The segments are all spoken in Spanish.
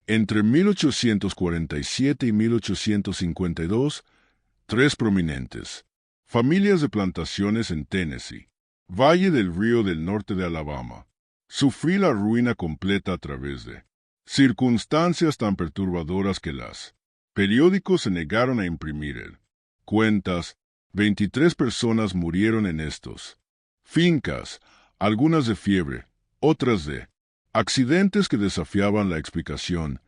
Entre 1847 y 1852, tres prominentes. Familias de plantaciones en Tennessee, Valle del Río del norte de Alabama. Sufrí la ruina completa a través de circunstancias tan perturbadoras que las periódicos se negaron a imprimir cuentas. 23 personas murieron en estos fincas, algunas de fiebre, otras de accidentes que desafiaban la explicación,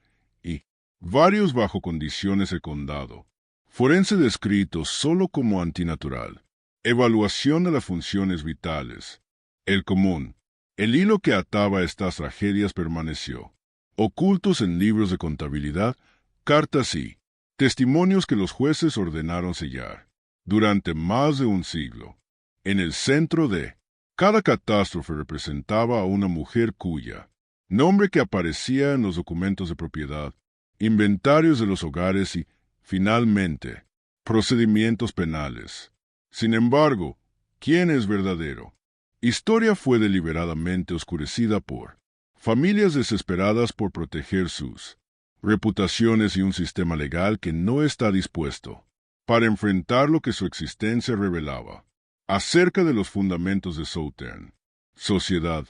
y varios bajo condiciones de condado. Forense descrito solo como antinatural. Evaluación de las funciones vitales. El común. El hilo que ataba estas tragedias permaneció. Ocultos en libros de contabilidad, cartas y testimonios que los jueces ordenaron sellar. Durante más de un siglo. En el centro de cada catástrofe representaba a una mujer cuya nombre que aparecía en los documentos de propiedad, inventarios de los hogares y, finalmente, procedimientos penales. Sin embargo, ¿quién es verdadero? Historia fue deliberadamente oscurecida por familias desesperadas por proteger sus reputaciones y un sistema legal que no está dispuesto para enfrentar lo que su existencia revelaba acerca de los fundamentos de Southern sociedad.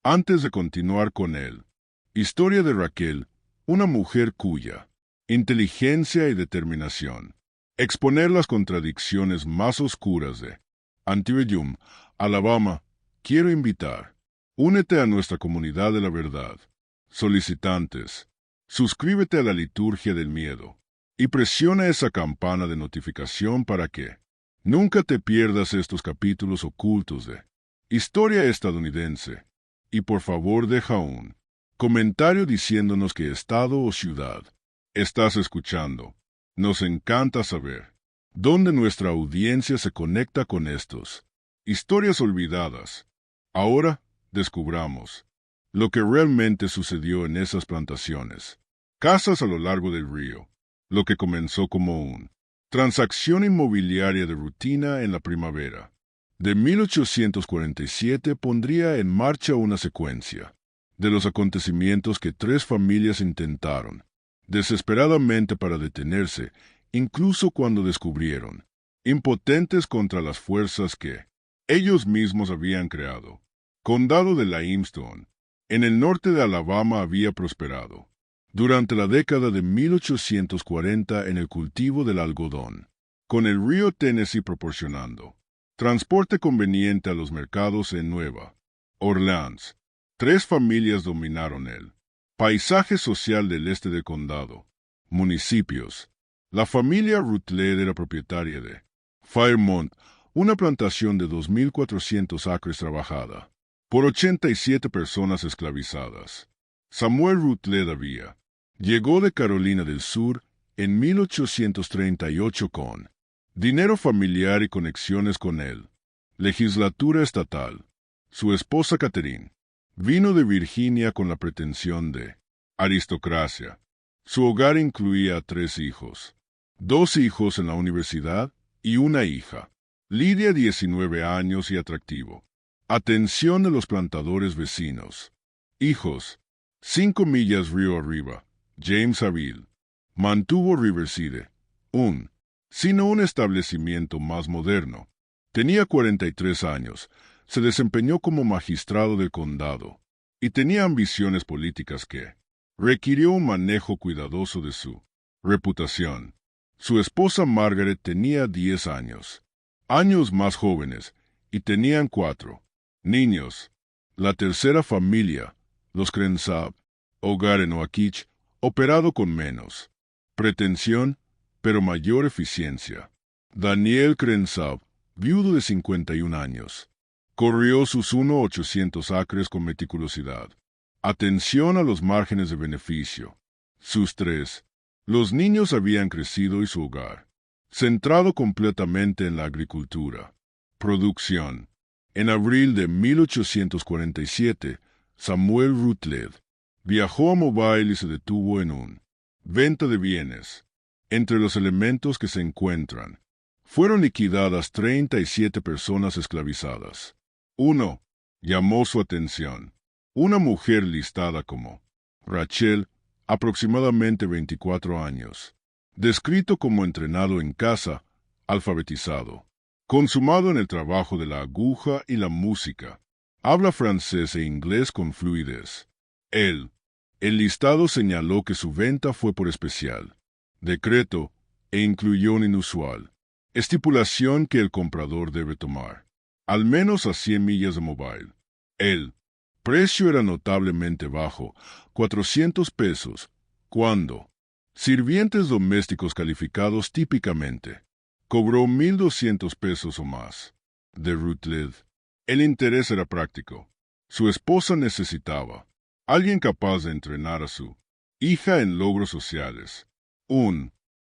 Antes de continuar con él, historia de Raquel, una mujer cuya inteligencia y determinación exponer las contradicciones más oscuras de Antebellum, Alabama. Quiero invitar. Únete a nuestra comunidad de la verdad. Solicitantes, suscríbete a la liturgia del miedo y presiona esa campana de notificación para que nunca te pierdas estos capítulos ocultos de historia estadounidense. Y por favor deja un comentario diciéndonos qué estado o ciudad estás escuchando. Nos encanta saber dónde nuestra audiencia se conecta con estos historias olvidadas. Ahora descubramos lo que realmente sucedió en esas plantaciones. Casas a lo largo del río. Lo que comenzó como una transacción inmobiliaria de rutina en la primavera de 1847 pondría en marcha una secuencia de los acontecimientos que tres familias intentaron desesperadamente para detenerse, incluso cuando descubrieron, impotentes contra las fuerzas que ellos mismos habían creado. Condado de Limestone, en el norte de Alabama, había prosperado durante la década de 1840 en el cultivo del algodón, con el río Tennessee proporcionando transporte conveniente a los mercados en Nueva Orleans. Tres familias dominaron el paisaje social del este del condado. Municipios. La familia Rutledge era propietaria de Fairmont, una plantación de 2.400 acres trabajada por 87 personas esclavizadas. Samuel Rutledge llegó de Carolina del Sur en 1838 con dinero familiar y conexiones con él. Legislatura estatal. Su esposa Catherine vino de Virginia con la pretensión de aristocracia. Su hogar incluía a 3 hijos, 2 hijos en la universidad y una hija. Lydia, 19 años y atractivo. Atención de los plantadores vecinos. Hijos. 5 millas río arriba. James Aville. Mantuvo Riverside, sino un establecimiento más moderno. Tenía 43 años, se desempeñó como magistrado del condado, y tenía ambiciones políticas que requirió un manejo cuidadoso de su reputación. Su esposa Margaret tenía 10 años más jóvenes, y tenían 4 niños. La tercera familia, los Crenshaw, hogar en Oakich, operado con menos pretensión, pero mayor eficiencia. Daniel Crenshaw, viudo de 51 años, corrió sus 1.800 acres con meticulosidad. Atención a los márgenes de beneficio. Sus 3. Los niños habían crecido y su hogar, centrado completamente en la agricultura. Producción. En abril de 1847, Samuel Rutledge viajó a Mobile y se detuvo en un venta de bienes. Entre los elementos que se encuentran, fueron liquidadas 37 personas esclavizadas. 1. Llamó su atención. Una mujer listada como Rachel aproximadamente 24 años. Descrito como entrenado en casa, alfabetizado. Consumado en el trabajo de la aguja y la música. Habla francés e inglés con fluidez. El listado señaló que su venta fue por especial, decreto, e incluyó un inusual estipulación que el comprador debe tomar, al menos a 100 millas de Mobile. El precio era notablemente bajo, 400 pesos, cuando sirvientes domésticos calificados típicamente cobró 1,200 pesos o más. De Rutledge, el interés era práctico. Su esposa necesitaba alguien capaz de entrenar a su hija en logros sociales.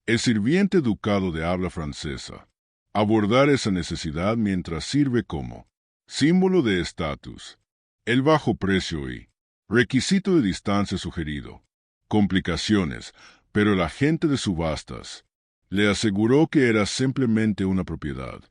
El sirviente educado de habla francesa. Abordar esa necesidad mientras sirve como símbolo de estatus. El bajo precio y requisito de distancia sugerido. Complicaciones, pero el agente de subastas le aseguró que era simplemente una propiedad.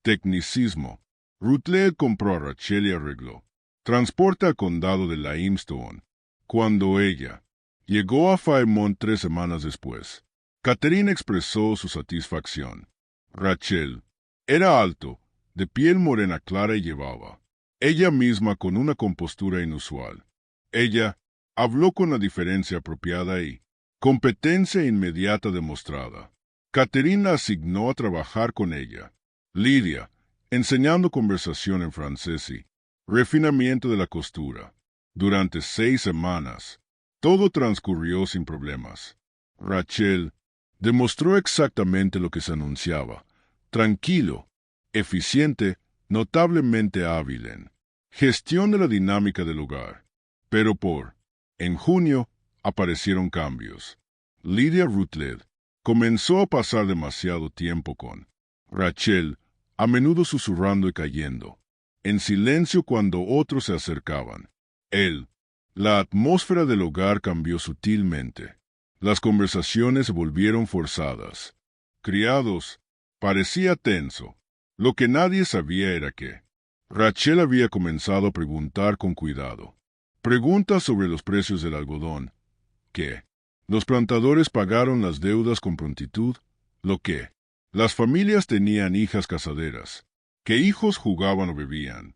Tecnicismo. Rutledge compró a Rachel y arregló transporte al condado de Limestone. Cuando ella llegó a Fairmont 3 semanas después, Catherine expresó su satisfacción. Rachel era alto, de piel morena clara y llevaba ella misma con una compostura inusual. Ella habló con la diferencia apropiada y competencia inmediata demostrada. Catherine la asignó a trabajar con ella. Lydia, enseñando conversación en francés y refinamiento de la costura. Durante 6 semanas, todo transcurrió sin problemas. Rachel demostró exactamente lo que se anunciaba. Tranquilo, eficiente, notablemente hábil en gestión de la dinámica del hogar. Pero en junio, aparecieron cambios. Lydia Rutledge comenzó a pasar demasiado tiempo con Rachel, a menudo susurrando y cayendo en silencio cuando otros se acercaban. La atmósfera del hogar cambió sutilmente. Las conversaciones se volvieron forzadas. Criados, parecía tenso. Lo que nadie sabía era que Rachel había comenzado a preguntar con cuidado. Preguntas sobre los precios del algodón. Que los plantadores pagaron las deudas con prontitud. Lo que las familias tenían hijas casaderas. ¿Qué hijos jugaban o bebían?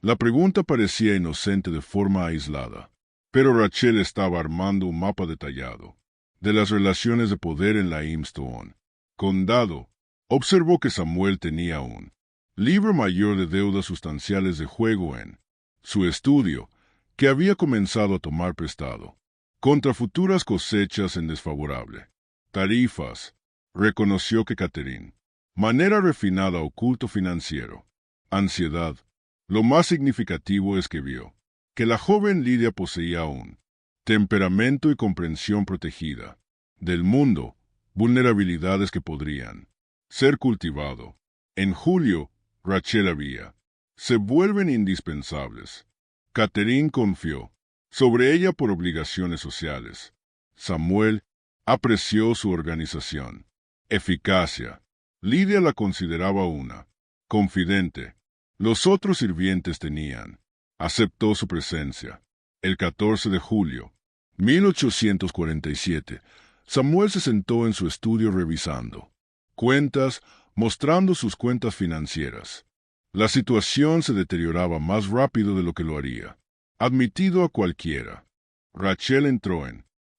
La pregunta parecía inocente de forma aislada, pero Rachel estaba armando un mapa detallado de las relaciones de poder en Limestone. Condado, observó que Samuel tenía un libro mayor de deudas sustanciales de juego en su estudio, que había comenzado a tomar prestado, contra futuras cosechas en desfavorable tarifas. Reconoció que Catherine, manera refinada oculto financiero, ansiedad. Lo más significativo es que vio que la joven Lydia poseía un temperamento y comprensión protegida del mundo, vulnerabilidades que podrían ser cultivado. En julio, Rachel había se vuelven indispensables. Catherine confió sobre ella por obligaciones sociales. Samuel apreció su organización, eficacia. Lydia la consideraba una confidente. Los otros sirvientes tenían. Aceptó su presencia. El 14 de julio, 1847, Samuel se sentó en su estudio revisando cuentas, mostrando sus cuentas financieras. La situación se deterioraba más rápido de lo que lo haría admitido a cualquiera. Rachel entró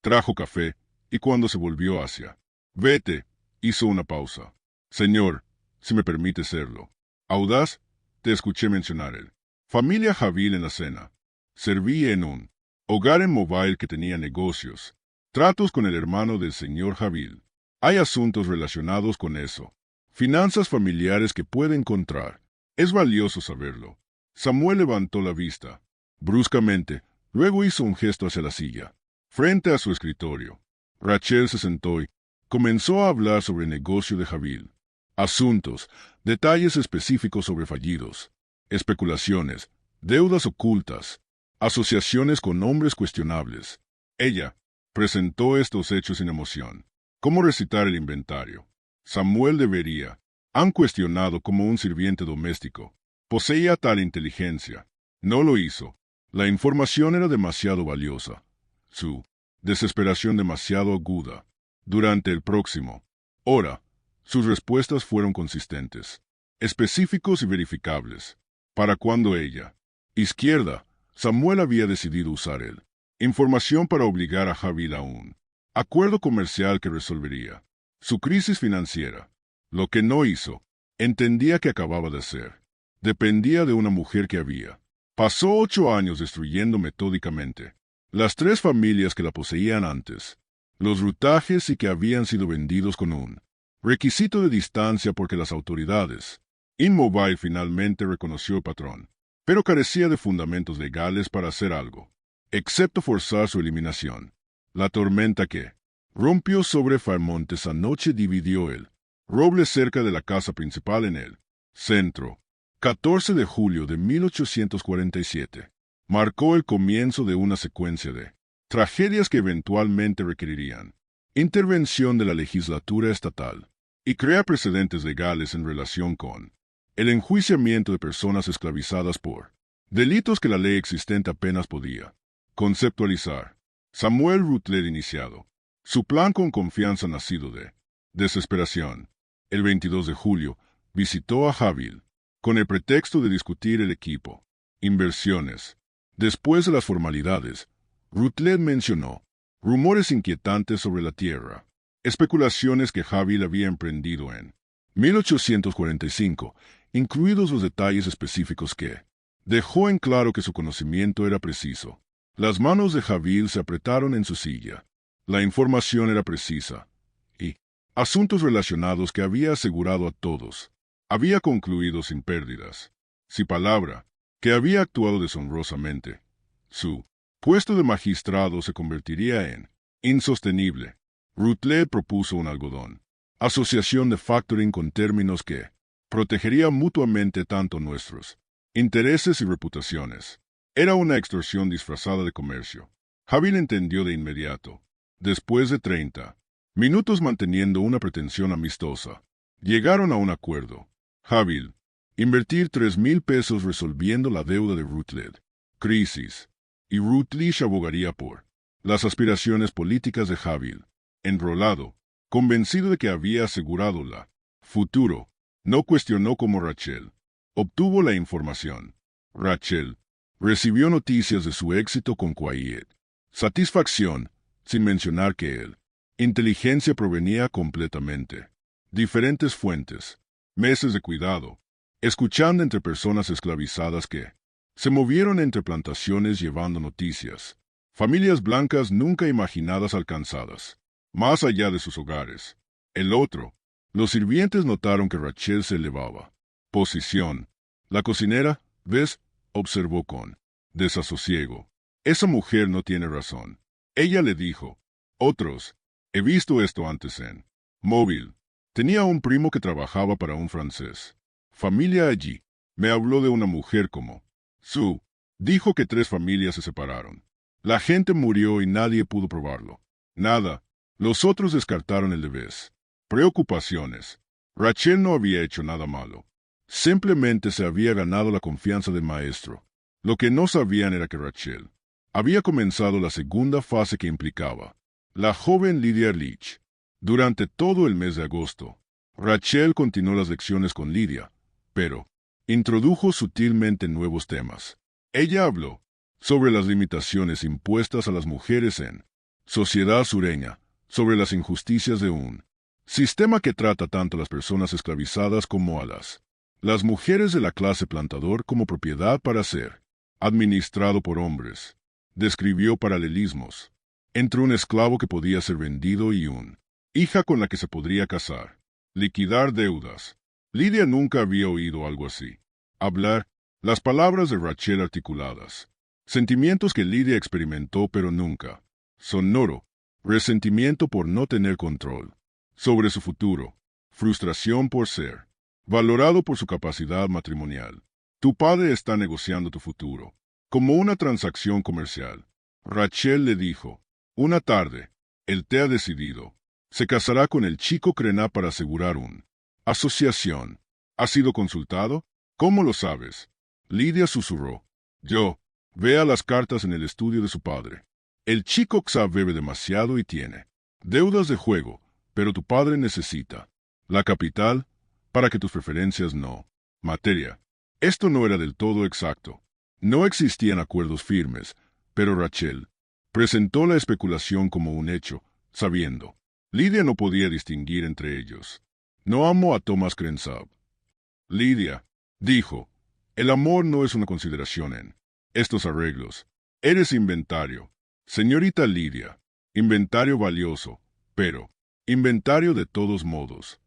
trajo café, y cuando se volvió hacia vete, hizo una pausa. Señor, si me permite serlo. Audaz, te escuché mencionar familia Javil en la cena. Serví en un hogar en Mobile que tenía negocios, tratos con el hermano del señor Javil. Hay asuntos relacionados con eso. Finanzas familiares que puede encontrar. Es valioso saberlo. Samuel levantó la vista bruscamente, luego hizo un gesto hacia la silla, frente a su escritorio. Rachel se sentó y comenzó a hablar sobre el negocio de Javil. Asuntos, detalles específicos sobre fallidos, especulaciones, deudas ocultas, asociaciones con hombres cuestionables. Ella presentó estos hechos sin emoción. ¿Cómo recitar el inventario? Samuel debería. Han cuestionado como un sirviente doméstico. Poseía tal inteligencia. No lo hizo. La información era demasiado valiosa. Su desesperación demasiado aguda. Durante el próximo hora, sus respuestas fueron consistentes, específicos y verificables. Para cuando ella, izquierda, Samuel había decidido usar él. Información para obligar a Javier a un acuerdo comercial que resolvería su crisis financiera. Lo que no hizo, entendía que acababa de hacer. Dependía de una mujer que había. Pasó 8 años destruyendo metódicamente las 3 familias que la poseían antes. Los rutajes y que habían sido vendidos con un requisito de distancia porque las autoridades. InMobile finalmente reconoció el patrón, pero carecía de fundamentos legales para hacer algo, excepto forzar su eliminación. La tormenta que rompió sobre Fairmont esa noche dividió el roble cerca de la casa principal en el centro. 14 de julio de 1847. Marcó el comienzo de una secuencia de tragedias que eventualmente requerirían intervención de la legislatura estatal y crear precedentes legales en relación con el enjuiciamiento de personas esclavizadas por delitos que la ley existente apenas podía conceptualizar. Samuel Rutledge iniciado su plan con confianza nacido de desesperación. El 22 de julio visitó a Javier con el pretexto de discutir el equipo, inversiones. Después de las formalidades, Rutledge mencionó rumores inquietantes sobre la tierra, especulaciones que Javier había emprendido en 1845, incluidos los detalles específicos que dejó en claro que su conocimiento era preciso. Las manos de Javier se apretaron en su silla. La información era precisa, y asuntos relacionados que había asegurado a todos. Había concluido sin pérdidas. Sin palabra, que había actuado deshonrosamente. Su puesto de magistrado se convertiría en insostenible. Rutledge propuso un algodón. Asociación de factoring con términos que protegería mutuamente tanto nuestros intereses y reputaciones. Era una extorsión disfrazada de comercio. Javier entendió de inmediato. Después de 30 minutos manteniendo una pretensión amistosa, llegaron a un acuerdo. Javier, invertir 3,000 pesos resolviendo la deuda de Rutledge. Crisis. Y Rutledge abogaría por las aspiraciones políticas de Javier. Enrolado, convencido de que había asegurado la futuro, no cuestionó cómo Rachel obtuvo la información. Rachel recibió noticias de su éxito con Quiet. Satisfacción, sin mencionar que él. Inteligencia provenía completamente. Diferentes fuentes. Meses de cuidado. Escuchando entre personas esclavizadas que se movieron entre plantaciones llevando noticias. Familias blancas nunca imaginadas alcanzadas. Más allá de sus hogares. El otro. Los sirvientes notaron que Rachel se elevaba. Posición. La cocinera, ¿ves? Observó con desasosiego. Esa mujer no tiene razón. Ella le dijo. Otros. He visto esto antes en Móvil. Tenía un primo que trabajaba para un francés. Familia allí. Me habló de una mujer como Sue. Dijo que 3 familias se separaron. La gente murió y nadie pudo probarlo. Nada. Los otros descartaron el de Bess. Preocupaciones. Rachel no había hecho nada malo. Simplemente se había ganado la confianza del maestro. Lo que no sabían era que Rachel había comenzado la segunda fase que implicaba la joven Lydia Leach. Durante todo el mes de agosto, Rachel continuó las lecciones con Lydia, pero introdujo sutilmente nuevos temas. Ella habló sobre las limitaciones impuestas a las mujeres en sociedad sureña, sobre las injusticias de un sistema que trata tanto a las personas esclavizadas como a las mujeres de la clase plantador como propiedad para ser administrado por hombres. Describió paralelismos entre un esclavo que podía ser vendido y un hija con la que se podría casar. Liquidar deudas. Lydia nunca había oído algo así. Hablar, las palabras de Rachel articuladas. Sentimientos que Lydia experimentó pero nunca. Sonoro. Resentimiento por no tener control sobre su futuro. Frustración por ser valorado por su capacidad matrimonial. Tu padre está negociando tu futuro, como una transacción comercial. Rachel le dijo. Una tarde, él te ha decidido. Se casará con el chico Crená para asegurar un asociación. ¿Has sido consultado? ¿Cómo lo sabes? Lydia susurró. Yo. Vea las cartas en el estudio de su padre. El chico Xa bebe demasiado y tiene deudas de juego, pero tu padre necesita la capital para que tus preferencias no. Materia. Esto no era del todo exacto. No existían acuerdos firmes, pero Rachel presentó la especulación como un hecho, sabiendo. Lidia no podía distinguir entre ellos. No amo a Thomas Crenshaw. Lidia, dijo, el amor no es una consideración en estos arreglos. Eres inventario. Señorita Lidia, inventario valioso, pero inventario de todos modos.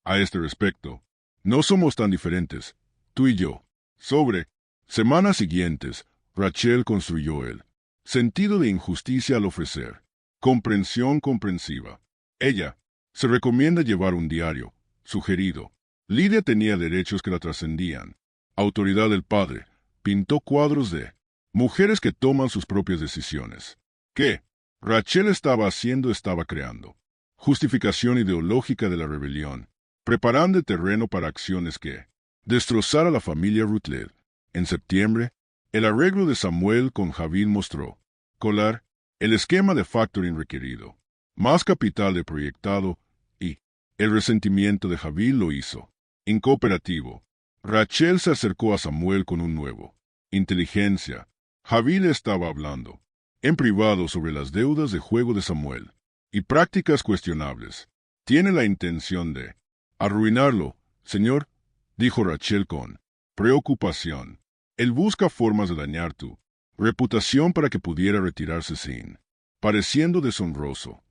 A este respecto, no somos tan diferentes, tú y yo. Sobre semanas siguientes, Rachel construyó el sentido de injusticia al ofrecer comprensión comprensiva. Ella se recomienda llevar un diario, sugerido. Lidia tenía derechos que la trascendían. Autoridad del padre, pintó cuadros de mujeres que toman sus propias decisiones. ¿Qué? Rachel estaba haciendo, estaba creando. Justificación ideológica de la rebelión, preparando el terreno para acciones que destrozar a la familia Rutledge. En septiembre, el arreglo de Samuel con Javín mostró colar el esquema de factoring requerido, más capital de proyectado y el resentimiento de Javín lo hizo incooperativo. Rachel se acercó a Samuel con un nuevo inteligencia. Javín estaba hablando en privado sobre las deudas de juego de Samuel y prácticas cuestionables. Tiene la intención de arruinarlo, señor, dijo Rachel con preocupación. Él busca formas de dañar tu reputación para que pudiera retirarse sin pareciendo deshonroso.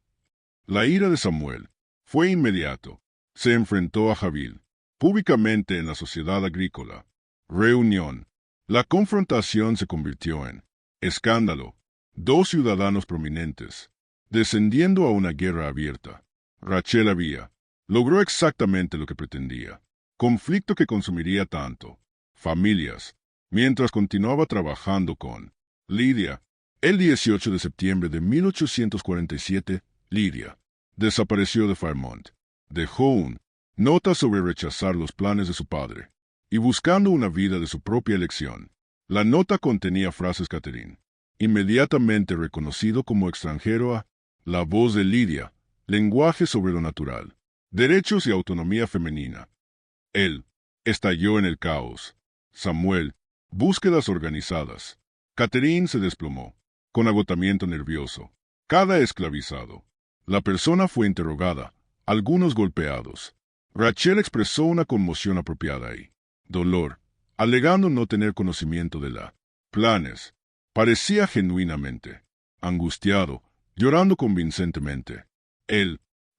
La ira de Samuel fue inmediato. Se enfrentó a Javín públicamente en la sociedad agrícola. Reunión. La confrontación se convirtió en escándalo. Dos ciudadanos prominentes, descendiendo a una guerra abierta. Rachel logró exactamente lo que pretendía. Conflicto que consumiría tanto familias, mientras continuaba trabajando con Lidia. El 18 de septiembre de 1847, Lidia desapareció de Fairmont. Dejó un nota sobre rechazar los planes de su padre y buscando una vida de su propia elección. La nota contenía frases Catherine, inmediatamente reconocido como extranjero a la voz de Lidia, lenguaje sobre lo natural, derechos y autonomía femenina. Él estalló en el caos. Samuel, búsquedas organizadas. Catherine se desplomó, con agotamiento nervioso. Cada esclavizado. La persona fue interrogada, algunos golpeados. Rachel expresó una conmoción apropiada y dolor, alegando no tener conocimiento de la planes. Parecía genuinamente angustiado, llorando convincentemente.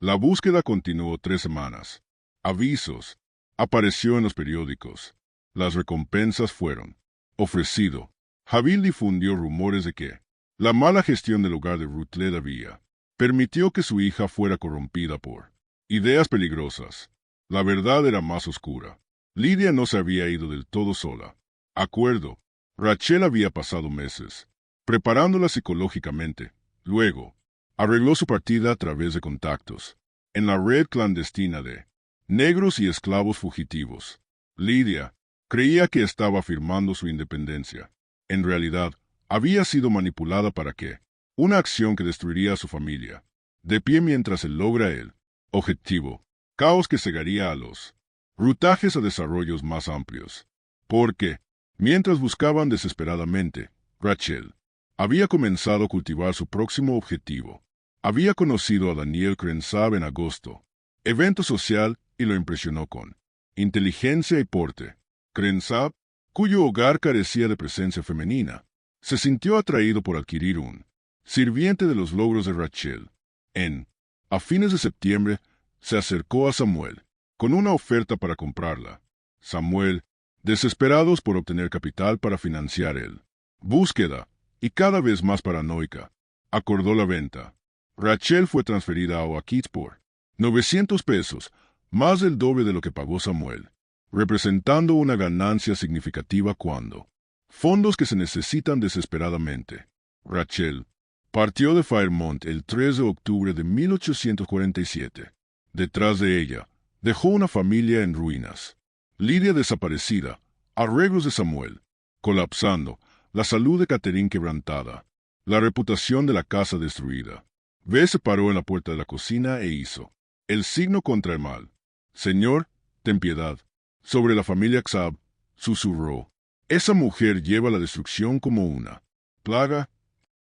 La búsqueda continuó 3 semanas. Avisos. Apareció en los periódicos. Las recompensas fueron ofrecido. Javín difundió rumores de que la mala gestión del hogar de Rutledge había permitió que su hija fuera corrompida por ideas peligrosas. La verdad era más oscura. Lidia no se había ido del todo sola. Acuerdo. Rachel había pasado meses preparándola psicológicamente. Luego, arregló su partida a través de contactos en la red clandestina de negros y esclavos fugitivos. Lidia creía que estaba firmando su independencia. En realidad, había sido manipulada para que una acción que destruiría a su familia, de pie mientras él logra el objetivo, caos que cegaría a los rutajes a desarrollos más amplios. Porque, mientras buscaban desesperadamente, Rachel había comenzado a cultivar su próximo objetivo. Había conocido a Daniel Crenshaw en agosto, evento social, y lo impresionó con inteligencia y porte. Crenshaw, cuyo hogar carecía de presencia femenina, se sintió atraído por adquirir un sirviente de los logros de Rachel. A fines de septiembre, se acercó a Samuel con una oferta para comprarla. Samuel, desesperados por obtener capital para financiar el búsqueda, y cada vez más paranoica, acordó la venta. Rachel fue transferida a Oakits por $900, más del doble de lo que pagó Samuel, representando una ganancia significativa cuando fondos que se necesitan desesperadamente. Rachel partió de Fairmont el 3 de octubre de 1847. Detrás de ella, dejó una familia en ruinas. Lidia desaparecida, arreglos de Samuel colapsando, la salud de Catherine quebrantada. La reputación de la casa destruida. V se paró en la puerta de la cocina e hizo el signo contra el mal. Señor, ten piedad. Sobre la familia Xab, susurró. Esa mujer lleva la destrucción como una plaga.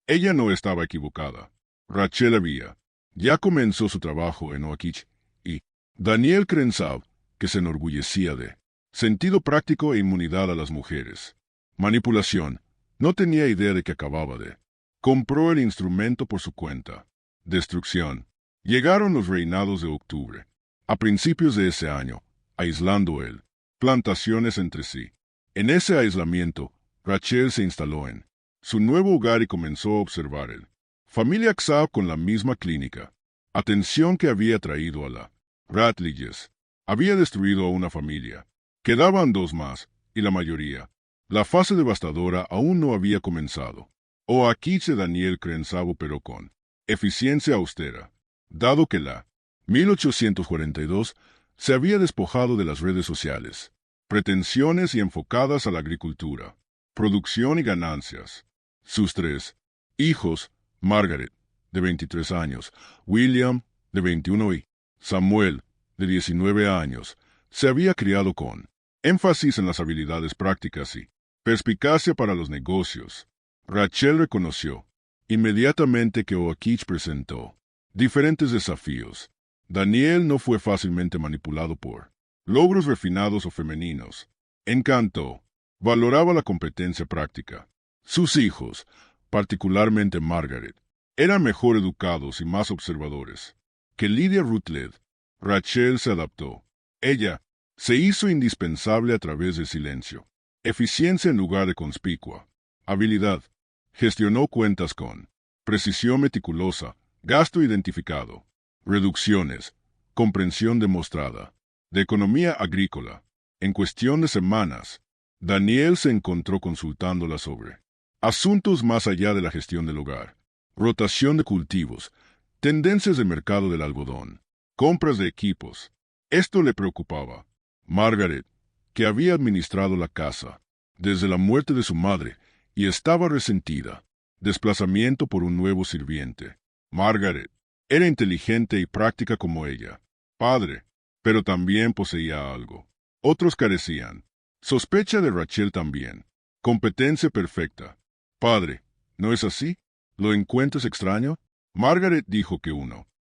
Ella no estaba equivocada. Rachel había. Ya comenzó su trabajo en Oakich, y Daniel Crenshaw, que se enorgullecía de sentido práctico e inmunidad a las mujeres. Manipulación. No tenía idea de que acababa de. Compró el instrumento por su cuenta. Destrucción. Llegaron los reinados de octubre. A principios de ese año, aislando él plantaciones entre sí. En ese aislamiento, Rachel se instaló en su nuevo hogar y comenzó a observar el familia Xab con la misma clínica. Atención que había traído a la Ratliges. Había destruido a una familia. Quedaban dos más, y la mayoría. La fase devastadora aún no había comenzado. Oakich de Daniel Crenshaw operó con eficiencia austera, dado que la 1842 se había despojado de las redes sociales, pretensiones y enfocadas a la agricultura, producción y ganancias. Sus tres hijos, Margaret, de 23 años, William, de 21 y Samuel, de 19 años, se había criado con énfasis en las habilidades prácticas y perspicacia para los negocios. Rachel reconoció inmediatamente que Oakich presentó diferentes desafíos. Daniel no fue fácilmente manipulado por logros refinados o femeninos. Encantó. Valoraba la competencia práctica. Sus hijos, particularmente Margaret, eran mejor educados y más observadores que Lydia Rutledge. Rachel se adaptó. Ella se hizo indispensable a través del silencio. Eficiencia en lugar de conspicua. Habilidad. Gestionó cuentas con precisión meticulosa, gasto identificado, reducciones, comprensión demostrada. De economía agrícola. En cuestión de semanas, Daniel se encontró consultándola sobre asuntos más allá de la gestión del hogar, rotación de cultivos, tendencias de mercado del algodón, compras de equipos. Esto le preocupaba. Margaret, que había administrado la casa desde la muerte de su madre y estaba resentida, desplazamiento por un nuevo sirviente. Margaret era inteligente y práctica como ella, padre, pero también poseía algo. Otros carecían. Sospecha de Rachel también. Competencia perfecta. Padre, ¿no es así? ¿Lo encuentras extraño? Margaret dijo que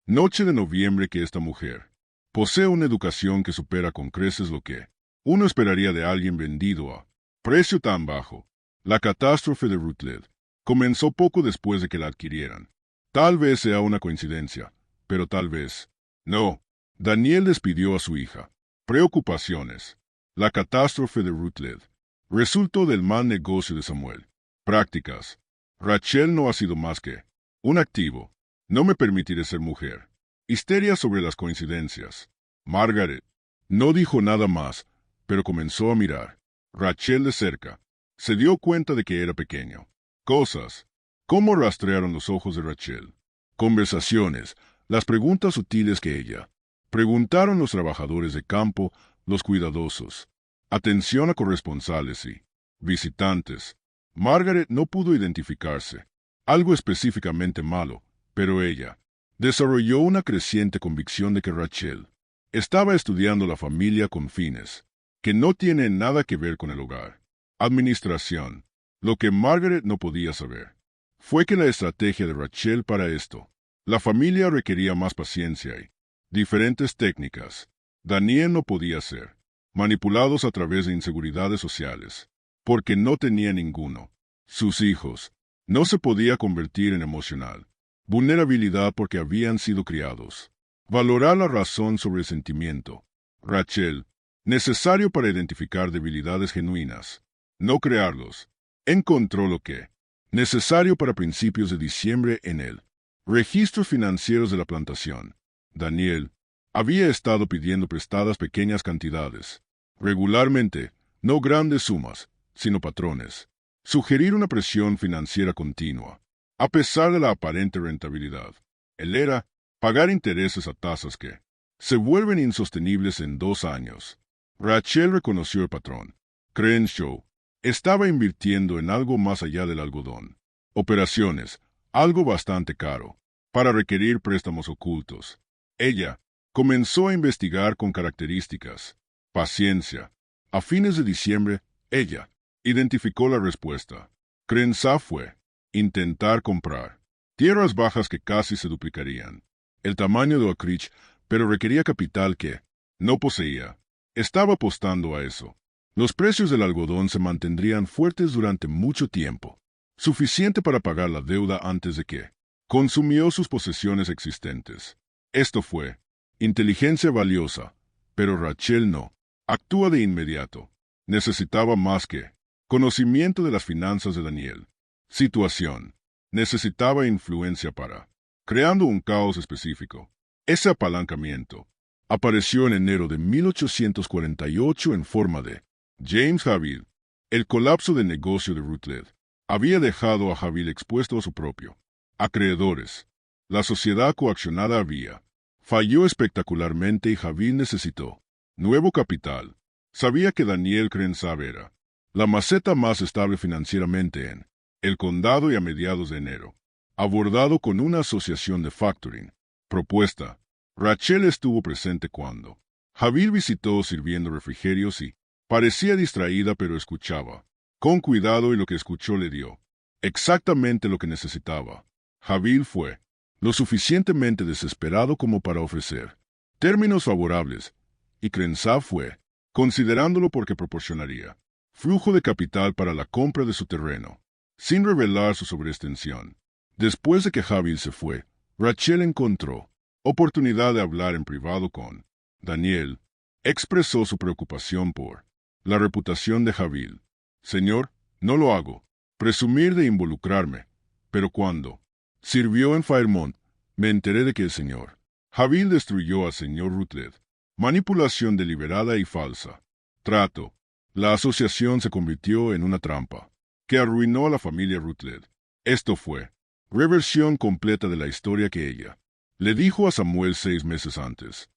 noche de noviembre que esta mujer posee una educación que supera con creces lo que uno esperaría de alguien vendido a precio tan bajo. La catástrofe de Rutledge comenzó poco después de que la adquirieran. Tal vez sea una coincidencia, pero tal vez no. Daniel despidió a su hija. Preocupaciones. La catástrofe de Rutledge resultó del mal negocio de Samuel. Prácticas. Rachel no ha sido más que un activo. No me permitiré ser mujer. Histeria sobre las coincidencias. Margaret no dijo nada más, pero comenzó a mirar Rachel de cerca. Se dio cuenta de que era pequeño. Cosas. ¿Cómo rastrearon los ojos de Rachel? Conversaciones. Las preguntas sutiles que ella preguntaron los trabajadores de campo, los cuidadosos. Atención a corresponsales y visitantes. Margaret no pudo identificarse. Algo específicamente malo, pero ella desarrolló una creciente convicción de que Rachel estaba estudiando la familia con fines que no tienen nada que ver con el hogar. Administración. Lo que Margaret no podía saber fue que la estrategia de Rachel para esto, la familia requería más paciencia y diferentes técnicas. Daniel no podía ser manipulados a través de inseguridades sociales, porque no tenía ninguno. Sus hijos no se podía convertir en emocional vulnerabilidad porque habían sido criados. Valorar la razón sobre el sentimiento. Rachel, necesario para identificar debilidades genuinas, no crearlos. Encontró lo que necesario para principios de diciembre en el registros financieros de la plantación. Daniel había estado pidiendo prestadas pequeñas cantidades, regularmente, no grandes sumas, sino patrones. Sugerir una presión financiera continua, a pesar de la aparente rentabilidad. Él era pagar intereses a tasas que se vuelven insostenibles en 2 años. Rachel reconoció el patrón. Crenshaw estaba invirtiendo en algo más allá del algodón. Operaciones, algo bastante caro, para requerir préstamos ocultos. Ella comenzó a investigar con características. Paciencia. A fines de diciembre, ella identificó la respuesta. Crenshaw fue intentar comprar tierras bajas que casi se duplicarían. El tamaño de Oak Ridge, pero requería capital que no poseía. Estaba apostando a eso. Los precios del algodón se mantendrían fuertes durante mucho tiempo, suficiente para pagar la deuda antes de que consumió sus posesiones existentes. Esto fue inteligencia valiosa, pero Rachel no. Actúa de inmediato. Necesitaba más que conocimiento de las finanzas de Daniel. Situación. Necesitaba influencia para creando un caos específico. Ese apalancamiento apareció en enero de 1848 en forma de James Haville. El colapso del negocio de Rutledge había dejado a Haville expuesto a su propio acreedores. La sociedad coaccionada había falló espectacularmente y Haville necesitó nuevo capital. Sabía que Daniel Crenshaw era la maceta más estable financieramente en el condado y a mediados de enero, abordado con una asociación de factoring. Propuesta. Rachel estuvo presente cuando Haville visitó sirviendo refrigerios y parecía distraída pero escuchaba con cuidado y lo que escuchó le dio exactamente lo que necesitaba. Haville fue lo suficientemente desesperado como para ofrecer términos favorables, y Crenshaw fue considerándolo porque proporcionaría flujo de capital para la compra de su terreno, sin revelar su sobreextensión. Después de que Haville se fue, Rachel encontró oportunidad de hablar en privado con Daniel. Expresó su preocupación por la reputación de Haville. Señor, no lo hago presumir de involucrarme, pero cuando sirvió en Fairmont, me enteré de que el señor Haville destruyó al señor Rutledge. Manipulación deliberada y falsa. Trato. La asociación se convirtió en una trampa que arruinó a la familia Rutledge. Esto fue reversión completa de la historia que ella le dijo a Samuel 6 meses antes.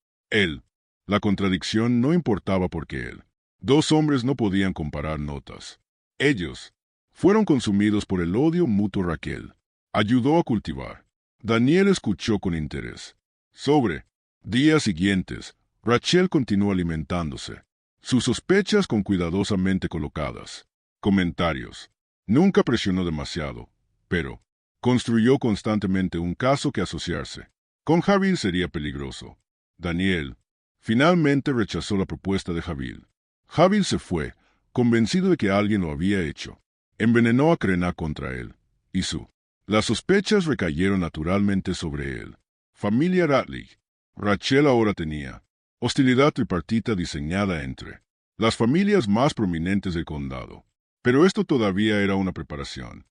La contradicción no importaba porque dos hombres no podían comparar notas. Ellos fueron consumidos por el odio mutuo. Raquel ayudó a cultivar. Daniel escuchó con interés. Sobre días siguientes, Rachel continuó alimentándose. Sus sospechas con cuidadosamente colocadas. Comentarios. Nunca presionó demasiado, pero construyó constantemente un caso que asociarse con Haville sería peligroso. Daniel finalmente rechazó la propuesta de Haville. Haville se fue, convencido de que alguien lo había hecho. Envenenó a Crenshaw contra él, y las sospechas recayeron naturalmente sobre él. Familia Ratliff. Rachel ahora tenía hostilidad tripartita diseñada entre las familias más prominentes del condado. Pero esto todavía era una preparación.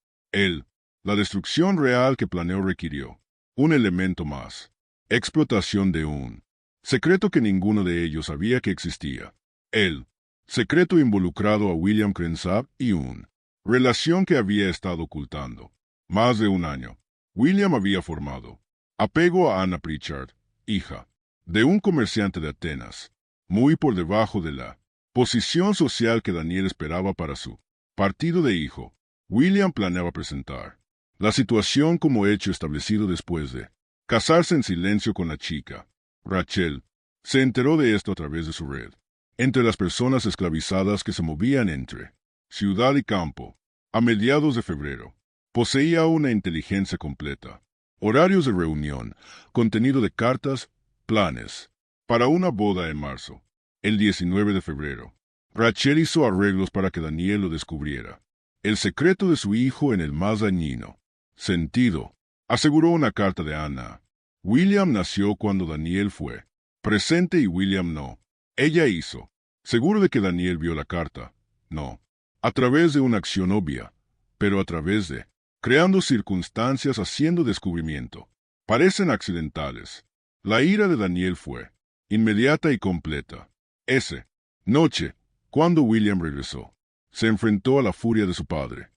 La destrucción real que planeó requirió un elemento más. Explotación de un secreto que ninguno de ellos sabía que existía. El secreto involucrado a William Crenshaw y una relación que había estado ocultando. Más de un año, William había formado apego a Anna Pritchard, hija de un comerciante de Atenas, muy por debajo de la posición social que Daniel esperaba para su partido de hijo. William planeaba presentar la situación como hecho establecido después de casarse en silencio con la chica. Rachel se enteró de esto a través de su red, entre las personas esclavizadas que se movían entre ciudad y campo. A mediados de febrero, poseía una inteligencia completa, horarios de reunión, contenido de cartas, planes, para una boda en marzo. El 19 de febrero, Rachel hizo arreglos para que Daniel lo descubriera. El secreto de su hijo en el más dañino sentido, aseguró una carta de Anna. William nació cuando Daniel fue presente y William no. Ella hizo, seguro de que Daniel vio la carta, no, a través de una acción obvia, pero a través de creando circunstancias haciendo descubrimiento. Parecen accidentales. La ira de Daniel fue inmediata y completa. Esa noche, cuando William regresó, se enfrentó a la furia de su padre.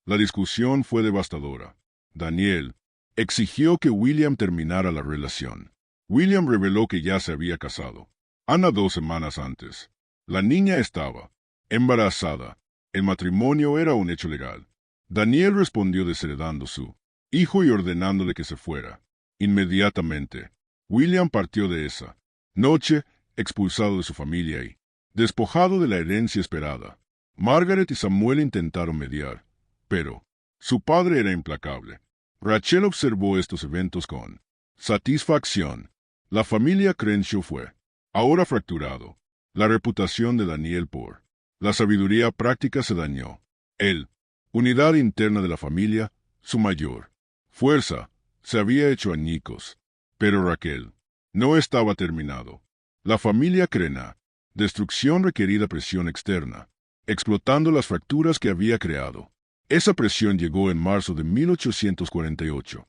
La discusión fue devastadora. Daniel exigió que William terminara la relación. William reveló que ya se había casado. Anna 2 semanas antes. La niña estaba embarazada. El matrimonio era un hecho legal. Daniel respondió desheredando su hijo y ordenándole que se fuera. Inmediatamente, William partió de esa noche, expulsado de su familia y despojado de la herencia esperada. Margaret y Samuel intentaron mediar, pero su padre era implacable. Rachel observó estos eventos con satisfacción. La familia Crenshaw fue ahora fracturado. La reputación de Daniel por la sabiduría práctica se dañó. Él, unidad interna de la familia, su mayor fuerza, se había hecho añicos. Pero Raquel no estaba terminado. La familia Crena, destrucción requerida presión externa, explotando las fracturas que había creado. Esa presión llegó en marzo de 1848.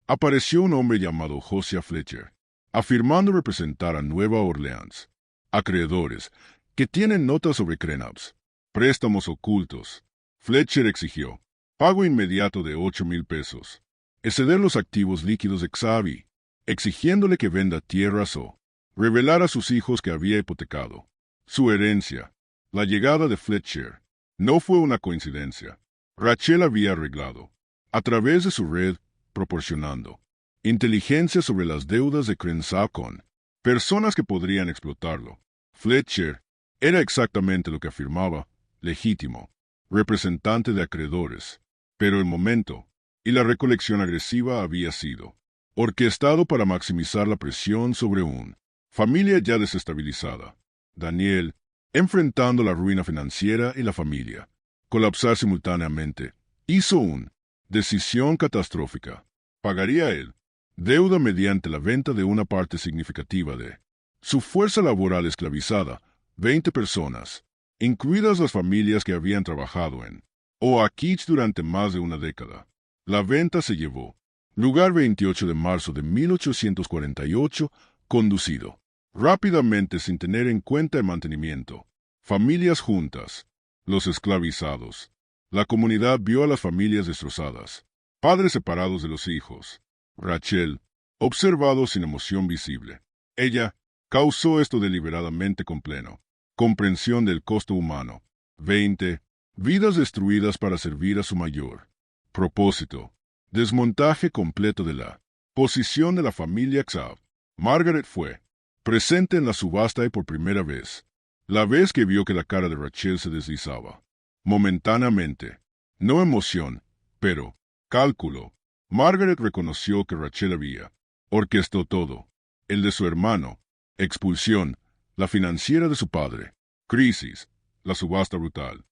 Apareció un hombre llamado Josiah Fletcher, afirmando representar a Nueva Orleans, acreedores que tienen notas sobre Crenabs, préstamos ocultos. Fletcher exigió pago inmediato de 8,000 pesos, exceder los activos líquidos de Xavi, exigiéndole que venda tierras o revelar a sus hijos que había hipotecado su herencia. La llegada de Fletcher no fue una coincidencia. Rachel había arreglado, a través de su red, proporcionando inteligencia sobre las deudas de Crenshaw con personas que podrían explotarlo. Fletcher era exactamente lo que afirmaba, legítimo, representante de acreedores, pero el momento y la recolección agresiva había sido orquestado para maximizar la presión sobre una familia ya desestabilizada. Daniel, enfrentando la ruina financiera y la familia, colapsar simultáneamente, hizo una decisión catastrófica. Pagaría él deuda mediante la venta de una parte significativa de su fuerza laboral esclavizada, 20 personas, incluidas las familias que habían trabajado en Oakich durante más de una década. La venta se llevó lugar 28 de marzo de 1848, conducido rápidamente sin tener en cuenta el mantenimiento. Familias juntas, los esclavizados. La comunidad vio a las familias destrozadas, padres separados de los hijos. Rachel, observado sin emoción visible. Ella causó esto deliberadamente con pleno comprensión del costo humano. 20 vidas destruidas para servir a su mayor propósito. Desmontaje completo de la posición de la familia Xav. Margaret fue presente en la subasta y por primera vez, la vez que vio que la cara de Rachel se deslizaba. Momentáneamente, no emoción, pero cálculo. Margaret reconoció que Rachel había orquestó todo, el de su hermano, expulsión, la financiera de su padre, crisis, la subasta brutal.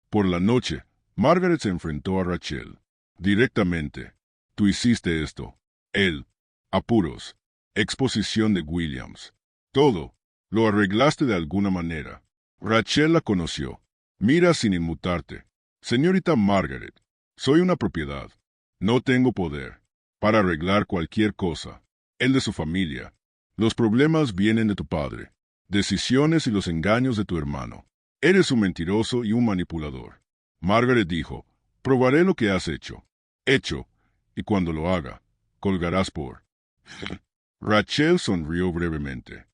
Por la noche, Margaret se enfrentó a Rachel. Directamente. Tú hiciste esto. Él. Apuros. Exposición de Williams. Todo. Lo arreglaste de alguna manera. Rachel la conoció. Mira sin inmutarte. Señorita Margaret, soy una propiedad. No tengo poder para arreglar cualquier cosa. El de su familia. Los problemas vienen de tu padre. Decisiones y los engaños de tu hermano. Eres un mentiroso y un manipulador. Margaret dijo, probaré lo que has hecho. Hecho, y cuando lo haga, colgarás por... Rachel sonrió brevemente.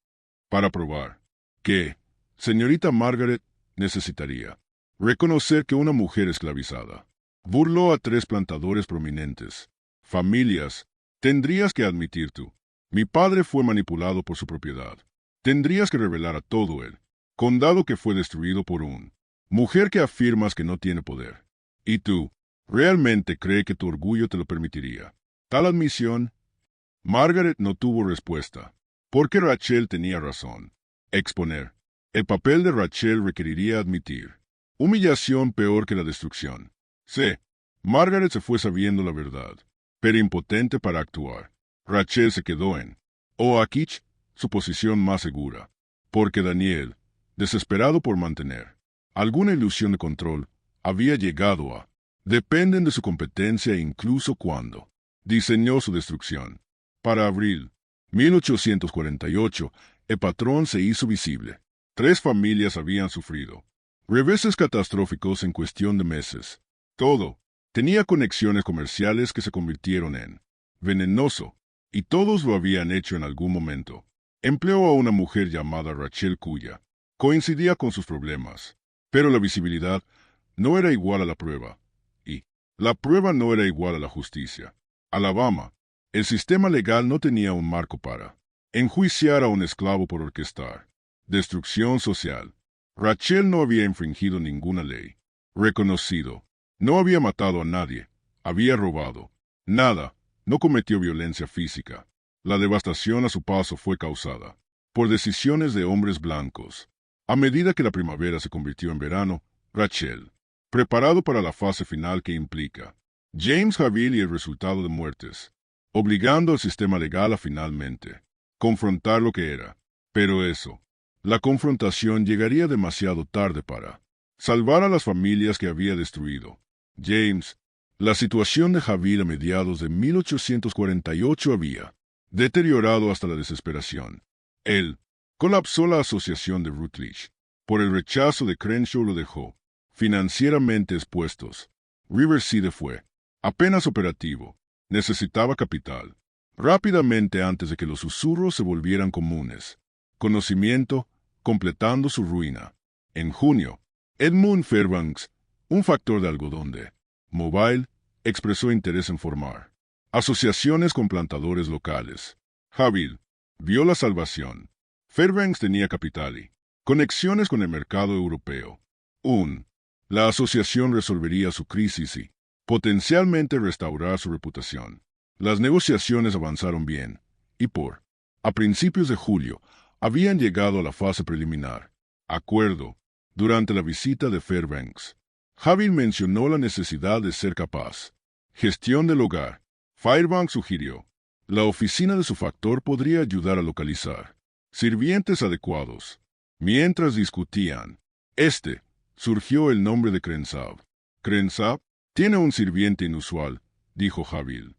Para probar. ¿Qué? Señorita Margaret necesitaría reconocer que una mujer esclavizada burló a 3 plantadores prominentes. Familias, tendrías que admitir tú. Mi padre fue manipulado por su propiedad. Tendrías que revelar a todo el condado que fue destruido por una mujer que afirmas que no tiene poder. Y tú, ¿realmente cree que tu orgullo te lo permitiría? Tal admisión. Margaret no tuvo respuesta, porque Rachel tenía razón. Exponer. El papel de Rachel requeriría admitir humillación peor que la destrucción. Margaret se fue sabiendo la verdad, pero impotente para actuar. Rachel se quedó en Oakich, su posición más segura, porque Daniel, desesperado por mantener alguna ilusión de control, había llegado a dependen de su competencia incluso cuando diseñó su destrucción. Para abril 1848, el patrón se hizo visible. 3 familias habían sufrido reveses catastróficos en cuestión de meses. Todo tenía conexiones comerciales que se convirtieron en venenoso, y todos lo habían hecho en algún momento. Empleó a una mujer llamada Rachel cuya coincidía con sus problemas, pero la visibilidad no era igual a la prueba, y la prueba no era igual a la justicia. Alabama, el sistema legal no tenía un marco para enjuiciar a un esclavo por orquestar destrucción social. Rachel no había infringido ninguna ley. Reconocido. No había matado a nadie. Había robado. Nada. No cometió violencia física. La devastación a su paso fue causada por decisiones de hombres blancos. A medida que la primavera se convirtió en verano, Rachel, preparado para la fase final que implica James Javill y el resultado de muertes, obligando al sistema legal a finalmente confrontar lo que era. Pero eso, la confrontación llegaría demasiado tarde para salvar a las familias que había destruido. James, la situación de Javier a mediados de 1848 había deteriorado hasta la desesperación. Él colapsó la asociación de Rutledge. Por el rechazo de Crenshaw lo dejó financieramente expuestos. Riverside fue apenas operativo. Necesitaba capital. Rápidamente antes de que los susurros se volvieran comunes. Conocimiento, completando su ruina. En junio, Edmund Fairbanks, un factor de algodón de Mobile, expresó interés en formar asociaciones con plantadores locales. Javill vio la salvación. Fairbanks tenía capital y conexiones con el mercado europeo. La asociación resolvería su crisis y potencialmente restaurar su reputación. Las negociaciones avanzaron bien, y a principios de julio, habían llegado a la fase preliminar. Acuerdo. Durante la visita de Fairbanks, Javill mencionó la necesidad de ser capaz. Gestión del hogar. Fairbanks sugirió. La oficina de su factor podría ayudar a localizar sirvientes adecuados. Mientras discutían, surgió el nombre de Crenshaw. Crenshaw tiene un sirviente inusual, dijo Javill.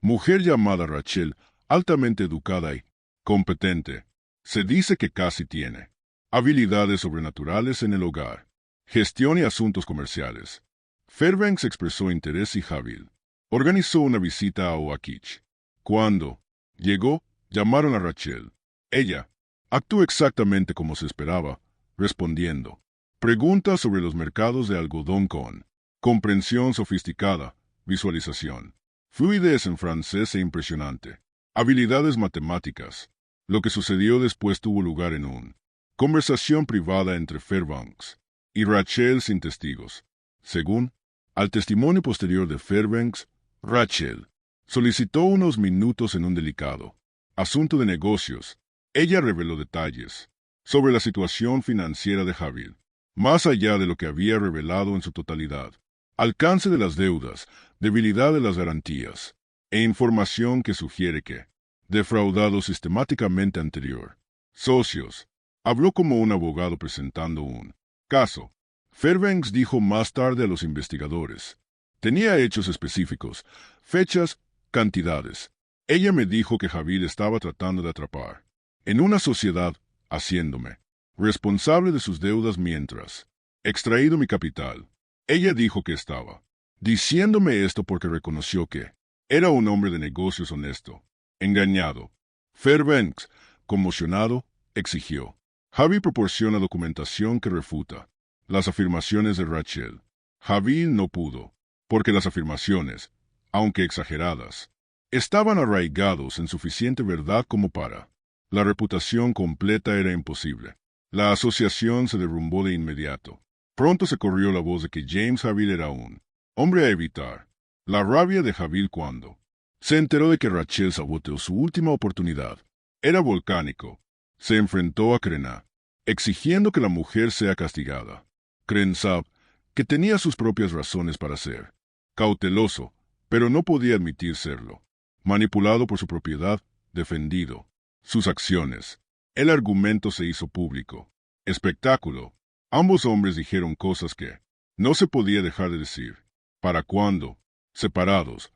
Mujer llamada Rachel, altamente educada y competente. Se dice que casi tiene habilidades sobrenaturales en el hogar, gestión y asuntos comerciales. Fairbanks expresó interés y Javill organizó una visita a Oakich. Cuando llegó, llamaron a Rachel. Ella actuó exactamente como se esperaba, respondiendo preguntas sobre los mercados de algodón con comprensión sofisticada, visualización, fluidez en francés e impresionante, habilidades matemáticas. Lo que sucedió después tuvo lugar en una conversación privada entre Fairbanks y Rachel sin testigos. Según al testimonio posterior de Fairbanks, Rachel solicitó unos minutos en un delicado asunto de negocios. Ella reveló detalles sobre la situación financiera de Javill, más allá de lo que había revelado en su totalidad. Alcance de las deudas, debilidad de las garantías, e información que sugiere que defraudado sistemáticamente anterior. Socios. Habló como un abogado presentando un caso. Fairbanks dijo más tarde a los investigadores. Tenía hechos específicos, fechas, cantidades. Ella me dijo que Javill estaba tratando de atrapar en una sociedad, haciéndome responsable de sus deudas mientras extraído mi capital. Ella dijo que estaba diciéndome esto porque reconoció que era un hombre de negocios honesto. Engañado. Fairbanks, conmocionado, exigió. Javill proporciona documentación que refuta las afirmaciones de Rachel. Javill no pudo, porque las afirmaciones, aunque exageradas, estaban arraigados en suficiente verdad como para la reputación completa era imposible. La asociación se derrumbó de inmediato. Pronto se corrió la voz de que James Javill era un hombre a evitar. La rabia de Javill cuando se enteró de que Rachel saboteó su última oportunidad era volcánico. Se enfrentó a Crenshaw, exigiendo que la mujer sea castigada. Crenshaw, que tenía sus propias razones para ser cauteloso, pero no podía admitir serlo. Manipulado por su propiedad, defendido sus acciones. El argumento se hizo público. Espectáculo. Ambos hombres dijeron cosas que no se podía dejar de decir. ¿Para cuándo? Separados.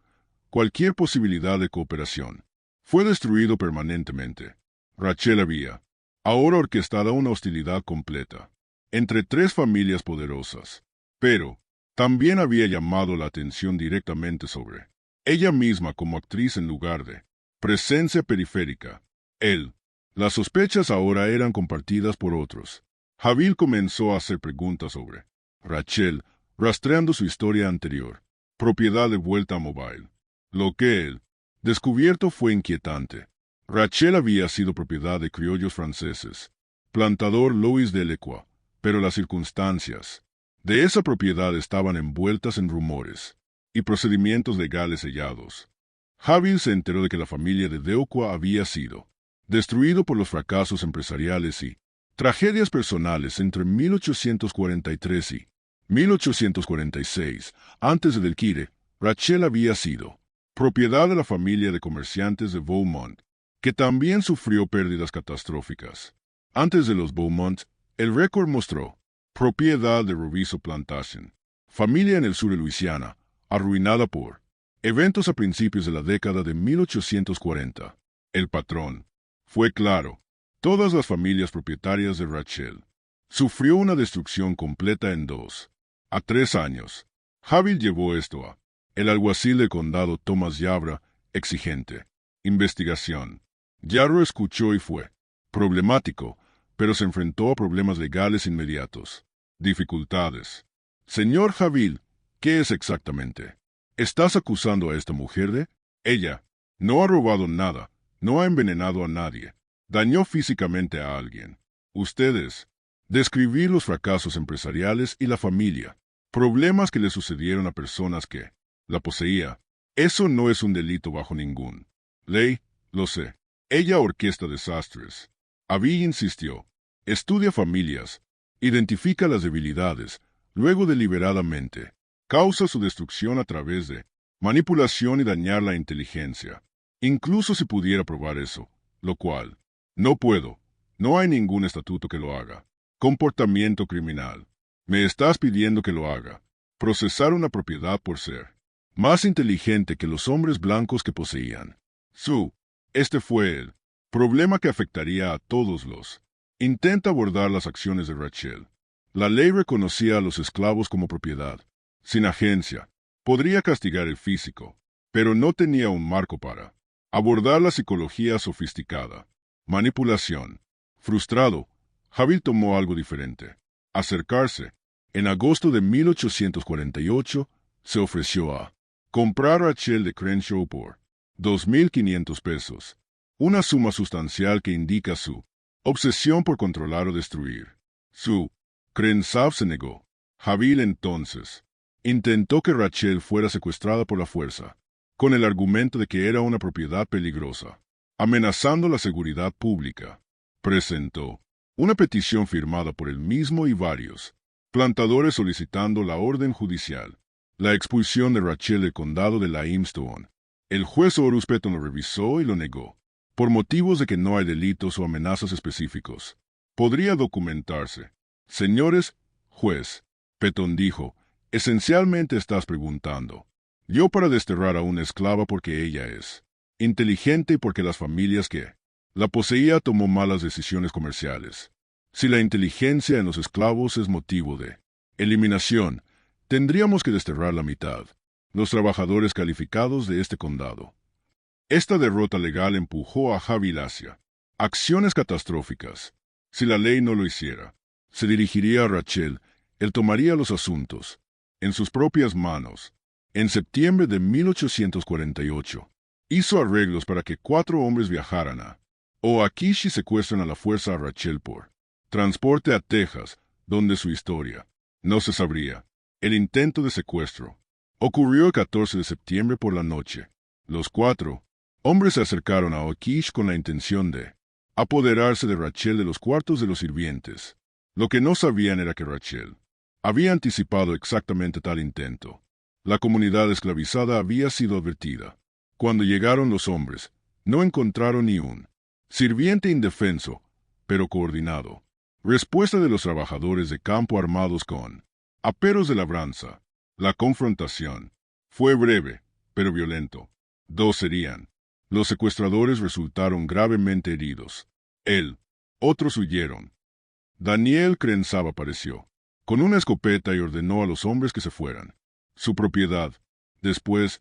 Cualquier posibilidad de cooperación fue destruido permanentemente. Rachel había ahora orquestada una hostilidad completa entre tres familias poderosas, pero también había llamado la atención directamente sobre ella misma como actriz en lugar de presencia periférica. Las sospechas ahora eran compartidas por otros. Javill comenzó a hacer preguntas sobre Rachel, rastreando su historia anterior. Propiedad de vuelta a Mobile. Lo que él descubierto fue inquietante. Rachel había sido propiedad de criollos franceses, plantador Louis Delecqua, pero las circunstancias de esa propiedad estaban envueltas en rumores y procedimientos legales sellados. Javier se enteró de que la familia de Delecqua había sido destruido por los fracasos empresariales y tragedias personales entre 1843 y 1846. Antes del Kire, Rachel había sido propiedad de la familia de comerciantes de Beaumont, que también sufrió pérdidas catastróficas. Antes de los Beaumont, el récord mostró propiedad de Roviso Plantation, familia en el sur de Luisiana, arruinada por eventos a principios de la década de 1840. El patrón fue claro. Todas las familias propietarias de Rachel sufrió una destrucción completa en 2 a 3 años. Javier llevó esto a el alguacil del condado Thomas Yabra, exigente investigación. Yarro escuchó y fue problemático, pero se enfrentó a problemas legales inmediatos. Dificultades. Señor Javier, ¿qué es exactamente? ¿Estás acusando a esta mujer de? Ella no ha robado nada, no ha envenenado a nadie, dañó físicamente a alguien. Ustedes describir los fracasos empresariales y la familia, problemas que le sucedieron a personas que la poseía. Eso no es un delito bajo ningún ley, lo sé. Ella orquesta desastres. Abby insistió. Estudia familias, identifica las debilidades, luego deliberadamente causa su destrucción a través de manipulación y dañar la inteligencia. Incluso si pudiera probar eso, lo cual no puedo. No hay ningún estatuto que lo haga. Comportamiento criminal. Me estás pidiendo que lo haga. Procesar una propiedad por ser más inteligente que los hombres blancos que poseían. Este fue el problema que afectaría a todos los. Intenta abordar las acciones de Rachel. La ley reconocía a los esclavos como propiedad. Sin agencia, podría castigar el físico, pero no tenía un marco para abordar la psicología sofisticada. Manipulación. Frustrado, Javier tomó algo diferente. Acercarse. En agosto de 1848, se ofreció a comprar a Rachel de Crenshaw por $2,500, una suma sustancial que indica su obsesión por controlar o destruir. Crenshaw se negó. Javier entonces intentó que Rachel fuera secuestrada por la fuerza, con el argumento de que era una propiedad peligrosa, amenazando la seguridad pública. Presentó una petición firmada por él mismo y varios plantadores solicitando la orden judicial, la expulsión de Rachel del condado de Limestone. El juez Horus Petton lo revisó y lo negó, por motivos de que no hay delitos o amenazas específicos. Podría documentarse. Señores, juez, Petton dijo, esencialmente estás preguntando. Yo para desterrar a una esclava porque ella es inteligente y porque las familias que la poseía tomó malas decisiones comerciales. Si la inteligencia en los esclavos es motivo de eliminación, tendríamos que desterrar la mitad, los trabajadores calificados de este condado. Esta derrota legal empujó a Javier hacia acciones catastróficas. Si la ley no lo hiciera, se dirigiría a Rachel, él tomaría los asuntos en sus propias manos. En septiembre de 1848, hizo arreglos para que 4 hombres viajaran a Oakish y secuestran a la fuerza a Rachel por transporte a Texas, donde su historia no se sabría. El intento de secuestro ocurrió el 14 de septiembre por la noche. Los 4 hombres se acercaron a Oakish con la intención de apoderarse de Rachel de los cuartos de los sirvientes. Lo que no sabían era que Rachel había anticipado exactamente tal intento. La comunidad esclavizada había sido advertida. Cuando llegaron los hombres, no encontraron ni un sirviente indefenso, pero coordinado. Respuesta de los trabajadores de campo armados con aperos de labranza. La confrontación fue breve, pero violento. 2 serían. Los secuestradores resultaron gravemente heridos. Otros huyeron. Daniel Crenshaw apareció con una escopeta y ordenó a los hombres que se fueran. Su propiedad. Después,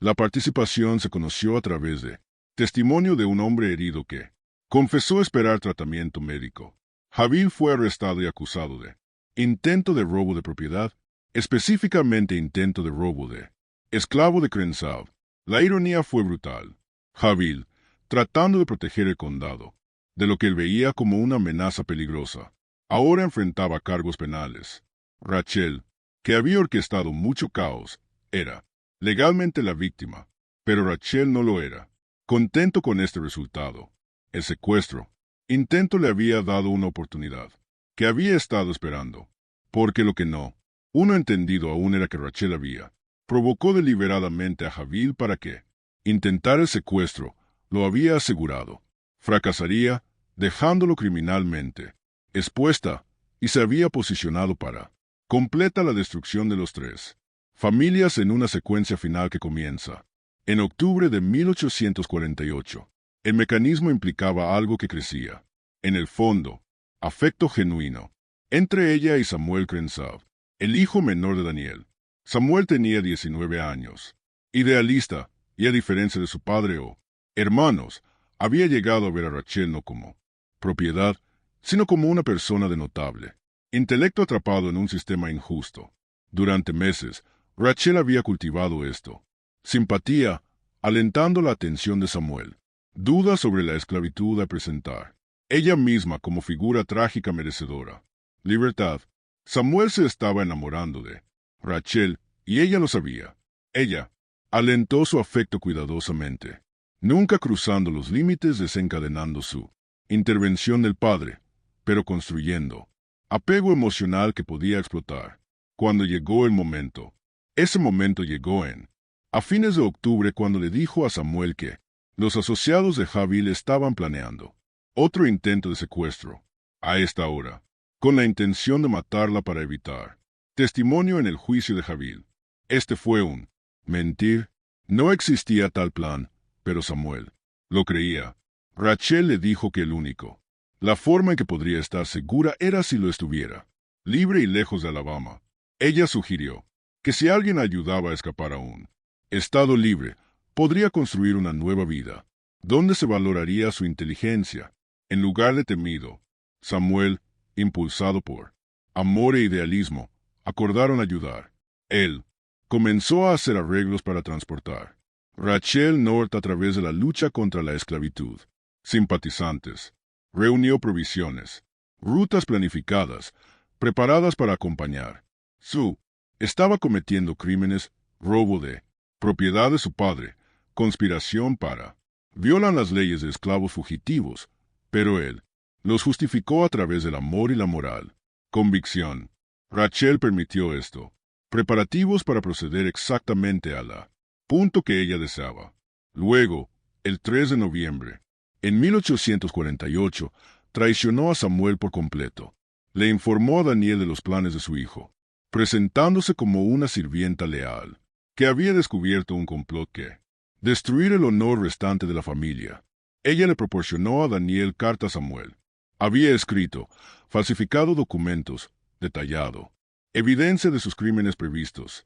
la participación se conoció a través de testimonio de un hombre herido que confesó esperar tratamiento médico. Javier fue arrestado y acusado de intento de robo de propiedad, específicamente intento de robo de esclavo de Crenshaw. La ironía fue brutal. Habil, tratando de proteger el condado, de lo que él veía como una amenaza peligrosa, ahora enfrentaba cargos penales. Rachel, que había orquestado mucho caos, era legalmente la víctima, pero Rachel no lo era. Contento con este resultado, el secuestro, intento le había dado una oportunidad, que había estado esperando, porque lo que no, uno entendido aún era que Rachel había, provocó deliberadamente a Habil para que, intentar el secuestro, lo había asegurado, fracasaría, dejándolo criminalmente expuesta, y se había posicionado para completa la destrucción de los tres familias en una secuencia final que comienza en octubre de 1848. El mecanismo implicaba algo que crecía, en el fondo, afecto genuino, entre ella y Samuel Crenshaw, el hijo menor de Daniel. Samuel tenía 19 años, idealista, y a diferencia de su padre o hermanos, había llegado a ver a Rachel no como propiedad, sino como una persona de notable intelecto atrapado en un sistema injusto. Durante meses, Rachel había cultivado esto. Simpatía, alentando la atención de Samuel. Dudas sobre la esclavitud a presentar. Ella misma como figura trágica merecedora. Libertad. Samuel se estaba enamorando de Rachel, y ella lo sabía. Ella alentó su afecto cuidadosamente, nunca cruzando los límites, desencadenando su intervención del padre, pero construyendo apego emocional que podía explotar. Cuando llegó el momento, ese momento llegó a fines de octubre, cuando le dijo a Samuel que los asociados de Habil estaban planeando otro intento de secuestro, a esta hora, con la intención de matarla para evitar testimonio en el juicio de Habil. Este fue un mentir. No existía tal plan, pero Samuel lo creía. Rachel le dijo que la forma en que podría estar segura era si lo estuviera, libre y lejos de Alabama. Ella sugirió que si alguien ayudaba a escapar a un estado libre, podría construir una nueva vida, donde se valoraría su inteligencia, en lugar de temido. Samuel, impulsado por amor e idealismo, acordaron ayudar. Él comenzó a hacer arreglos para transportar Rachel North a través de la lucha contra la esclavitud. Simpatizantes. Reunió provisiones, rutas planificadas, preparadas para acompañar. Estaba cometiendo crímenes, robo de propiedad de su padre, conspiración para violan las leyes de esclavos fugitivos, pero él los justificó a través del amor y la moral. Convicción. Rachel permitió esto. Preparativos para proceder exactamente a la punto que ella deseaba. Luego, el 3 de noviembre, en 1848, traicionó a Samuel por completo. Le informó a Daniel de los planes de su hijo, presentándose como una sirvienta leal, que había descubierto un complot que destruir el honor restante de la familia. Ella le proporcionó a Daniel carta a Samuel. Había escrito, falsificado documentos, detallado, evidencia de sus crímenes previstos.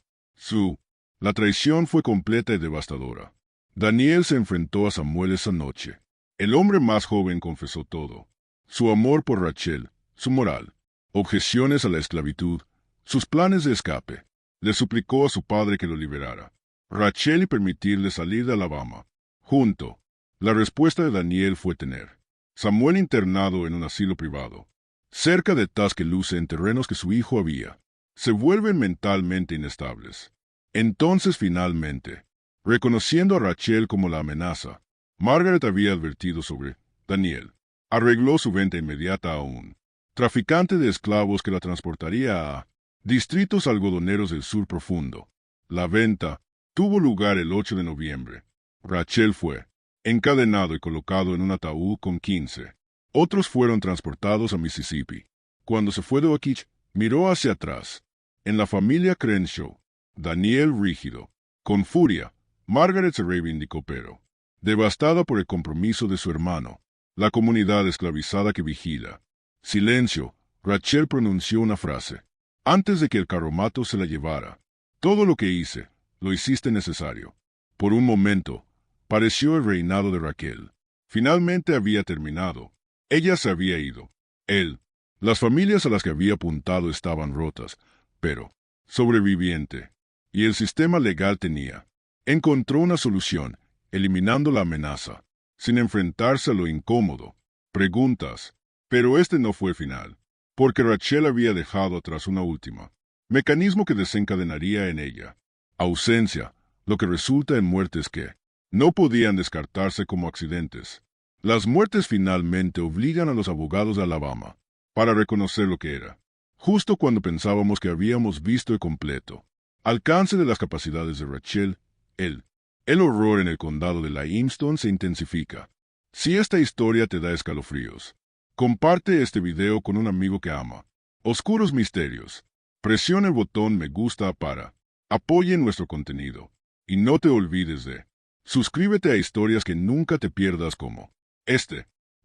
La traición fue completa y devastadora. Daniel se enfrentó a Samuel esa noche. El hombre más joven confesó todo: su amor por Rachel, su moral, objeciones a la esclavitud, sus planes de escape. Le suplicó a su padre que lo liberara, Rachel, y permitirle salir de Alabama. Junto. La respuesta de Daniel fue tener Samuel internado en un asilo privado, cerca de Tuscaloosa, en terrenos que su hijo había. Se vuelven mentalmente inestables. Entonces, finalmente, reconociendo a Rachel como la amenaza, Margaret había advertido sobre Daniel. Arregló su venta inmediata a un traficante de esclavos que la transportaría a distritos algodoneros del sur profundo. La venta tuvo lugar el 8 de noviembre. Rachel fue encadenado y colocado en un ataúd con 15. Otros fueron transportados a Mississippi. Cuando se fue de Oakich, miró hacia atrás. En la familia Crenshaw, Daniel rígido, con furia, Margaret se reivindicó, pero devastada por el compromiso de su hermano, la comunidad esclavizada que vigila. Silencio. Rachel pronunció una frase. Antes de que el carromato se la llevara. Todo lo que hice, lo hiciste necesario. Por un momento, pareció el reinado de Raquel. Finalmente había terminado. Ella se había ido. Él Las familias a las que había apuntado estaban rotas, pero sobreviviente. Y el sistema legal tenía. Encontró una solución, eliminando la amenaza, sin enfrentarse a lo incómodo. Preguntas. Pero este no fue el final, porque Rachel había dejado atrás una última mecanismo que desencadenaría en ella. Ausencia, lo que resulta en muertes que no podían descartarse como accidentes. Las muertes finalmente obligan a los abogados de Alabama para reconocer lo que era, justo cuando pensábamos que habíamos visto el completo alcance de las capacidades de Rachel. El horror en el condado de Limestone se intensifica. Si esta historia te da escalofríos, comparte este video con un amigo que ama oscuros misterios. Presiona el botón me gusta para apoye nuestro contenido. Y no te olvides de suscríbete a historias que nunca te pierdas como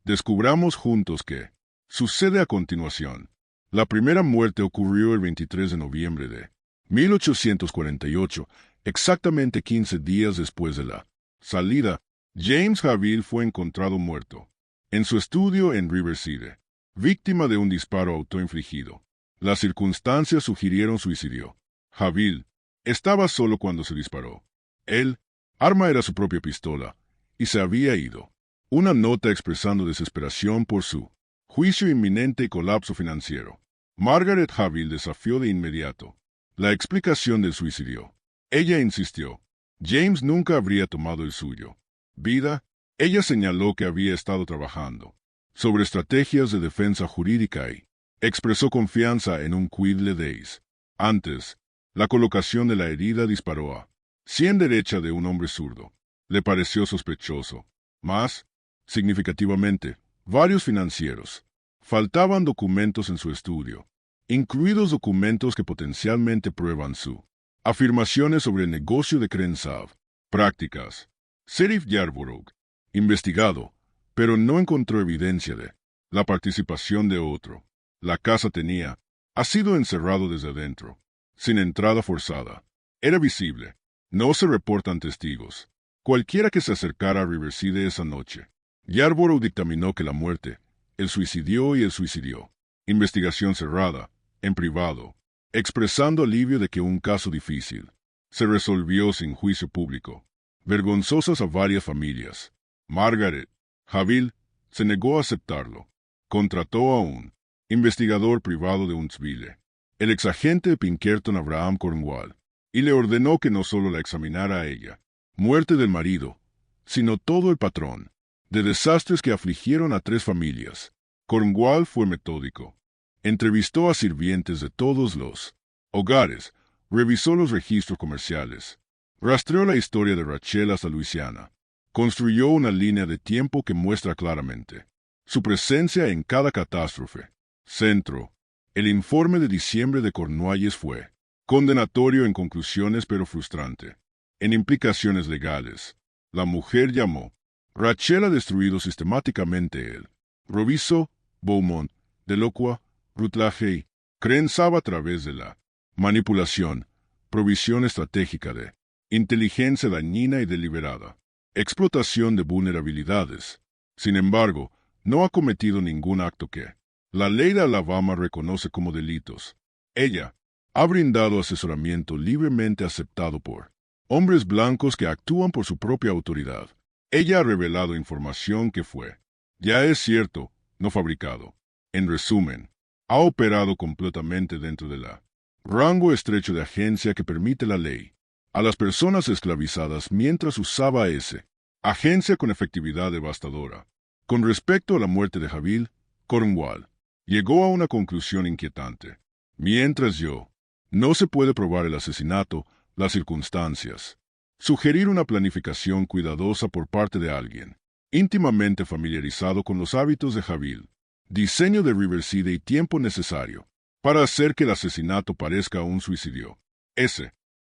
Descubramos juntos qué sucede a continuación. La primera muerte ocurrió el 23 de noviembre de 1848, exactamente 15 días después de la salida. James Haville fue encontrado muerto en su estudio en Riverside, víctima de un disparo autoinfligido. Las circunstancias sugirieron suicidio. Haville estaba solo cuando se disparó. El arma era su propia pistola, y se había ido. Una nota expresando desesperación por su juicio inminente y colapso financiero. Margaret Haville desafió de inmediato la explicación del suicidio. Ella insistió. James nunca habría tomado el suyo. Vida. Ella señaló que había estado trabajando sobre estrategias de defensa jurídica y expresó confianza en un quid le deis. Antes, la colocación de la herida disparó a 100 derecha de un hombre zurdo. Le pareció sospechoso. Más significativamente, varios financieros. Faltaban documentos en su estudio, incluidos documentos que potencialmente prueban su afirmaciones sobre el negocio de Crenshaw. Prácticas. Sheriff Yarborough, investigado, pero no encontró evidencia de la participación de otro. La casa ha sido encerrado desde adentro, sin entrada forzada. Era visible. No se reportan testigos. Cualquiera que se acercara a Riverside esa noche. Yarborough dictaminó que la muerte, el suicidió y el suicidió. Investigación cerrada, en privado, expresando alivio de que un caso difícil se resolvió sin juicio público. Vergonzosas a varias familias. Margaret Haville se negó a aceptarlo. Contrató a un investigador privado de Huntsville, el exagente de Pinkerton Abraham Cornwall, y le ordenó que no solo la examinara a ella, muerte del marido, sino todo el patrón de desastres que afligieron a 3 familias. Cornwall fue metódico. Entrevistó a sirvientes de todos los hogares, revisó los registros comerciales, rastreó la historia de Rachel hasta Luisiana, construyó una línea de tiempo que muestra claramente su presencia en cada catástrofe. Centro. El informe de diciembre de Cornualles fue condenatorio en conclusiones pero frustrante. En implicaciones legales, la mujer llamó. Rachel ha destruido sistemáticamente el Roviso, Beaumont, Delacroix, Rutledge y Crenshaw a través de la manipulación, provisión estratégica de inteligencia dañina y deliberada, explotación de vulnerabilidades. Sin embargo, no ha cometido ningún acto que la ley de Alabama reconoce como delitos. Ella ha brindado asesoramiento libremente aceptado por hombres blancos que actúan por su propia autoridad. Ella ha revelado información que fue, ya es cierto, no fabricado. En resumen, ha operado completamente dentro de la rango estrecho de agencia que permite la ley a las personas esclavizadas mientras usaba ese agencia con efectividad devastadora. Con respecto a la muerte de Haville, Cornwall llegó a una conclusión inquietante. Mientras no se puede probar el asesinato, las circunstancias. Sugerir una planificación cuidadosa por parte de alguien íntimamente familiarizado con los hábitos de Haville, diseño de Riverside y tiempo necesario para hacer que el asesinato parezca un suicidio.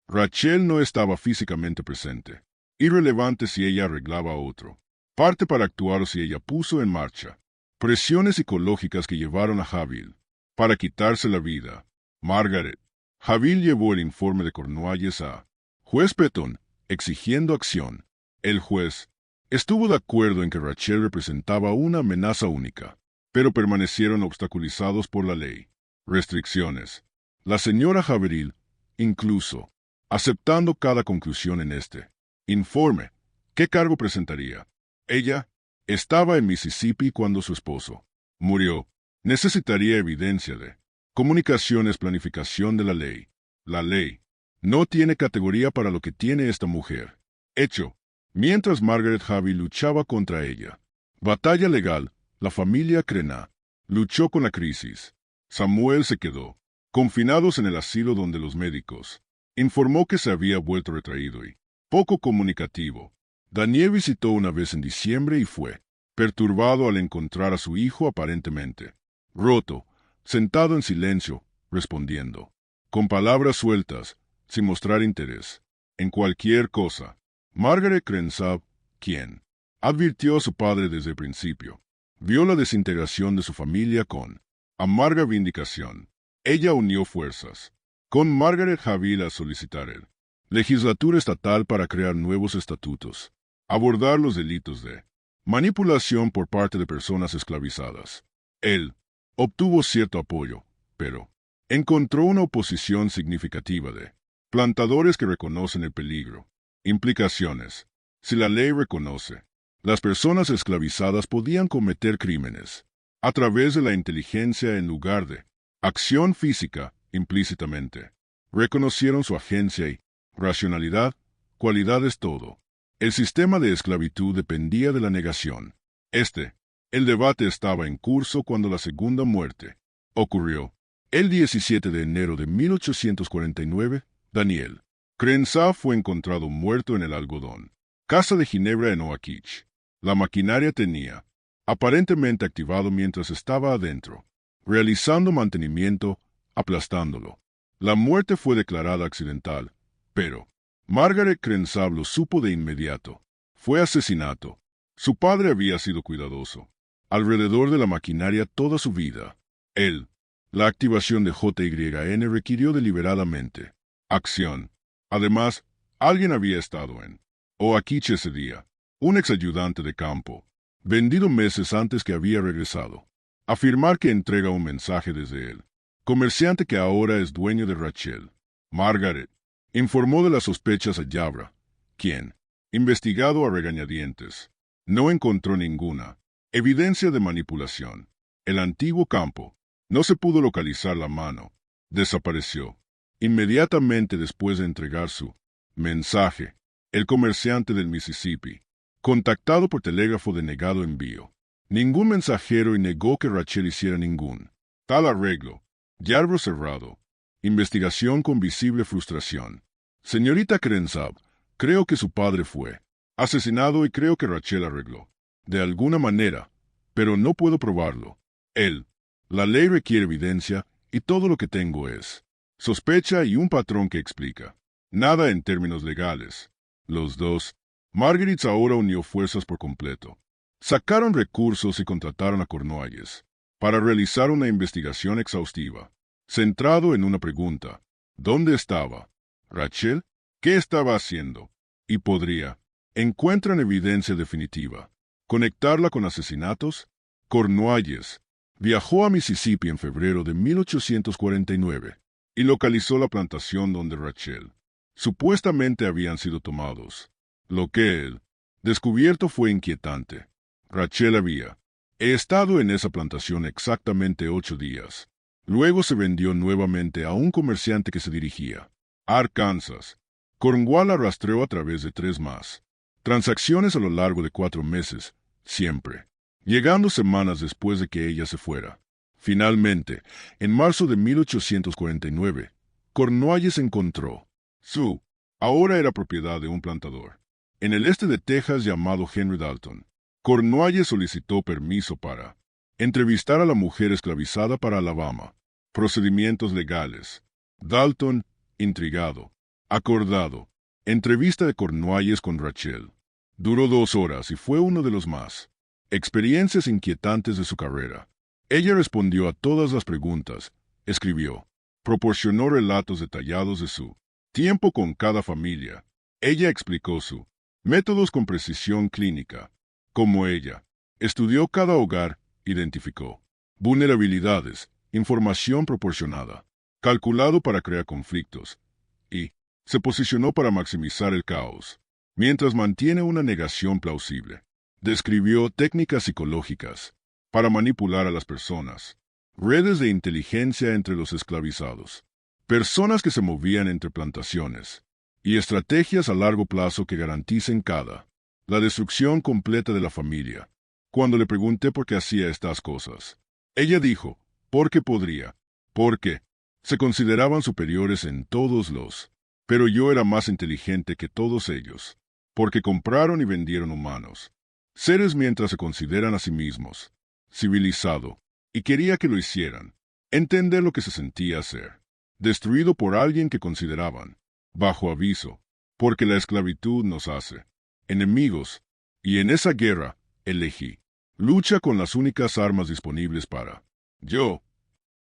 Rachel no estaba físicamente presente. Irrelevante si ella arreglaba a otro. Parte para actuar o si ella puso en marcha presiones psicológicas que llevaron a Haville para quitarse la vida. Margaret Haville llevó el informe de Cornualles a juez Petton, exigiendo acción. El juez estuvo de acuerdo en que Rachel representaba una amenaza única. pero permanecieron obstaculizados por la ley. Restricciones. La señora Haverhill, incluso, aceptando cada conclusión en este informe, ¿qué cargo presentaría? Ella estaba en Mississippi cuando su esposo murió. Necesitaría evidencia de comunicaciones, planificación de la ley. La ley no tiene categoría para lo que tiene esta mujer. Hecho. Mientras Margaret Harvey luchaba contra ella. Batalla legal, la familia Crenna luchó con la crisis. Samuel se quedó confinados en el asilo donde los médicos informó que se había vuelto retraído y poco comunicativo. Daniel visitó una vez en diciembre y fue perturbado al encontrar a su hijo aparentemente roto, sentado en silencio, respondiendo con palabras sueltas, sin mostrar interés en cualquier cosa. Margaret Crenshaw, quien advirtió a su padre desde el principio, vio la desintegración de su familia con amarga vindicación. Ella unió fuerzas con Margaret Harvey a solicitar el legislatura estatal para crear nuevos estatutos, abordar los delitos de manipulación por parte de personas esclavizadas. Él obtuvo cierto apoyo, pero encontró una oposición significativa de plantadores que reconocen el peligro. Implicaciones. Si la ley reconoce, las personas esclavizadas podían cometer crímenes a través de la inteligencia en lugar de acción física implícitamente. Reconocieron su agencia y racionalidad, cualidades todo. El sistema de esclavitud dependía de la negación. El debate estaba en curso cuando la segunda muerte ocurrió. El 17 de enero de 1849, Daniel Crenshaw fue encontrado muerto en el algodón casa de Ginebra en Oakich. La maquinaria tenía aparentemente activado mientras estaba adentro, realizando mantenimiento, aplastándolo. La muerte fue declarada accidental, pero Margaret Crenshaw lo supo de inmediato. Fue asesinato. Su padre había sido cuidadoso alrededor de la maquinaria toda su vida. La activación de JYN requirió deliberadamente acción. Además, alguien había estado en Oakich ese día, un exayudante de campo, vendido meses antes que había regresado. Afirmar que entrega un mensaje desde él. Comerciante que ahora es dueño de Rachel. Margaret informó de las sospechas a Yabra, quien, investigado a regañadientes, no encontró ninguna evidencia de manipulación. El antiguo campo. No se pudo localizar la mano. Desapareció. Inmediatamente después de entregar su mensaje, el comerciante del Mississippi, contactado por telégrafo de negado envío. Ningún mensajero y negó que Rachel hiciera ningún tal arreglo. Yarbrough cerrado. Investigación con visible frustración. Señorita Crenshaw, creo que su padre fue asesinado y creo que Rachel arregló de alguna manera, pero no puedo probarlo. La ley requiere evidencia y todo lo que tengo es sospecha y un patrón que explica. Nada en términos legales. Los dos. Margaret ahora unió fuerzas por completo. Sacaron recursos y contrataron a Cornualles para realizar una investigación exhaustiva, centrado en una pregunta. ¿Dónde estaba Rachel? ¿Qué estaba haciendo? Y podría. Encuentran evidencia definitiva. ¿Conectarla con asesinatos? Cornualles viajó a Mississippi en febrero de 1849 y localizó la plantación donde Rachel supuestamente habían sido tomados. Lo que él descubierto fue inquietante. Rachel había estado en esa plantación exactamente 8 días. Luego se vendió nuevamente a un comerciante que se dirigía a Arkansas. Cornwall la rastreó a través de 3 más transacciones a lo largo de 4 meses, siempre llegando semanas después de que ella se fuera. Finalmente, en marzo de 1849, Cornualles encontró su ahora era propiedad de un plantador en el este de Texas llamado Henry Dalton. Cornualles solicitó permiso para entrevistar a la mujer esclavizada para Alabama. Procedimientos legales. Dalton, intrigado, acordado. Entrevista de Cornualles con Rachel. Duró 2 horas y fue uno de los más experiencias inquietantes de su carrera. Ella respondió a todas las preguntas, escribió, proporcionó relatos detallados de su tiempo con cada familia. Ella explicó sus métodos con precisión clínica. Como ella estudió cada hogar, identificó vulnerabilidades, información proporcionada, calculado para crear conflictos, y se posicionó para maximizar el caos, mientras mantiene una negación plausible. Describió técnicas psicológicas para manipular a las personas, redes de inteligencia entre los esclavizados, personas que se movían entre plantaciones, y estrategias a largo plazo que garanticen la destrucción completa de la familia. Cuando le pregunté por qué hacía estas cosas, ella dijo, porque podría, porque se consideraban superiores en todos pero yo era más inteligente que todos ellos, porque compraron y vendieron humanos, seres mientras se consideran a sí mismos, civilizado, y quería que lo hicieran, entender lo que se sentía ser, destruido por alguien que consideraban, bajo aviso, porque la esclavitud nos hace enemigos, y en esa guerra, elegí, lucha con las únicas armas disponibles para yo.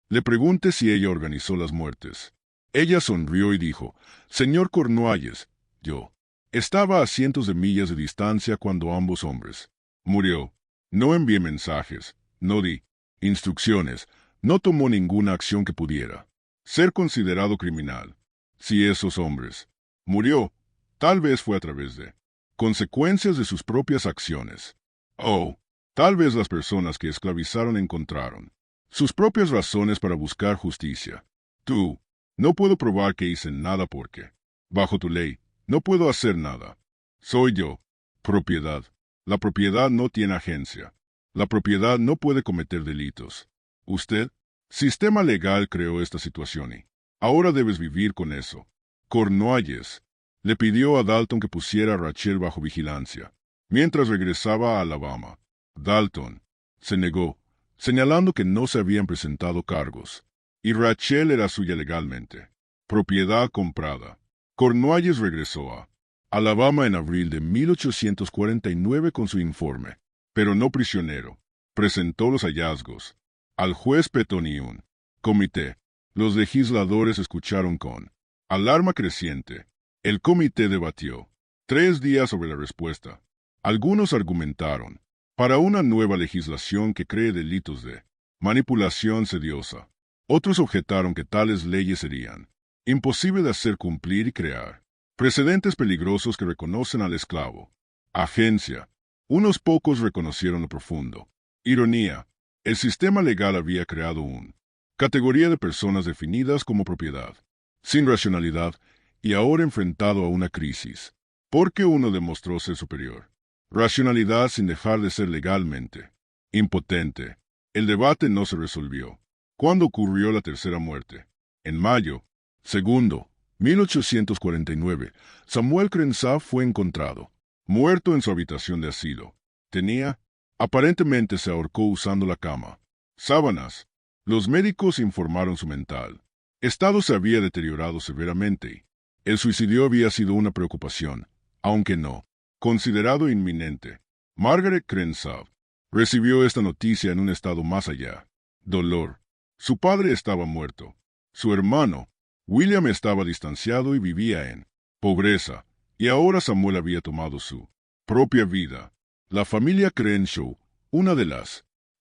Le pregunté si ella organizó las muertes. Ella sonrió y dijo, Señor Cornualles, yo estaba a cientos de millas de distancia cuando ambos hombres murió. No envié mensajes, no di instrucciones, no tomó ninguna acción que pudiera ser considerado criminal. Si esos hombres murió, tal vez fue a través de consecuencias de sus propias acciones. Oh, tal vez las personas que esclavizaron encontraron sus propias razones para buscar justicia. Tú, no puedo probar que hice nada porque, bajo tu ley, no puedo hacer nada. Soy yo. Propiedad. La propiedad no tiene agencia. La propiedad no puede cometer delitos. Usted, sistema legal, creó esta situación y ahora debes vivir con eso. Cornualles le pidió a Dalton que pusiera a Rachel bajo vigilancia, mientras regresaba a Alabama. Dalton se negó, señalando que no se habían presentado cargos, y Rachel era suya legalmente. Propiedad comprada. Cornualles regresó a Alabama en abril de 1849 con su informe, pero no prisionero. Presentó los hallazgos al juez Petoniun. Comité. Los legisladores escucharon con alarma creciente. El comité debatió 3 días sobre la respuesta. Algunos argumentaron para una nueva legislación que cree delitos de manipulación sediosa. Otros objetaron que tales leyes serían imposible de hacer cumplir y crear precedentes peligrosos que reconocen al esclavo. Agencia. Unos pocos reconocieron lo profundo. Ironía. El sistema legal había creado una categoría de personas definidas como propiedad, sin racionalidad, y ahora enfrentado a una crisis, porque uno demostró ser superior. Racionalidad sin dejar de ser legalmente impotente. El debate no se resolvió. ¿Cuándo ocurrió la tercera muerte? En mayo. Segundo, 1849, Samuel Crenshaw fue encontrado, muerto en su habitación de asilo. Aparentemente se ahorcó usando la cama. Sábanas. Los médicos informaron su mental estado se había deteriorado severamente y el suicidio había sido una preocupación, aunque no considerado inminente. Margaret Crenshaw recibió esta noticia en un estado más allá. Dolor. Su padre estaba muerto. Su hermano, William, estaba distanciado y vivía en pobreza, y ahora Samuel había tomado su propia vida. La familia Crenshaw, una de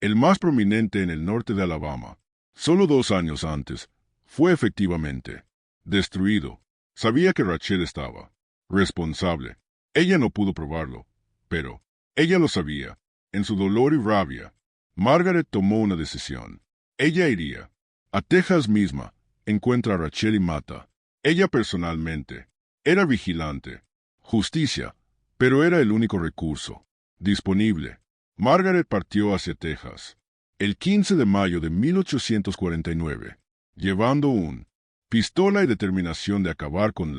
el más prominente en el norte de Alabama, solo 2 años antes, fue efectivamente destruido. Sabía que Rachel estaba responsable. Ella no pudo probarlo, pero ella lo sabía. En su dolor y rabia, Margaret tomó una decisión. Ella iría a Texas misma, encuentra a Rachel y mata. Ella personalmente era vigilante, justicia, pero era el único recurso disponible. Margaret partió hacia Texas el 15 de mayo de 1849, llevando una pistola y determinación de acabar con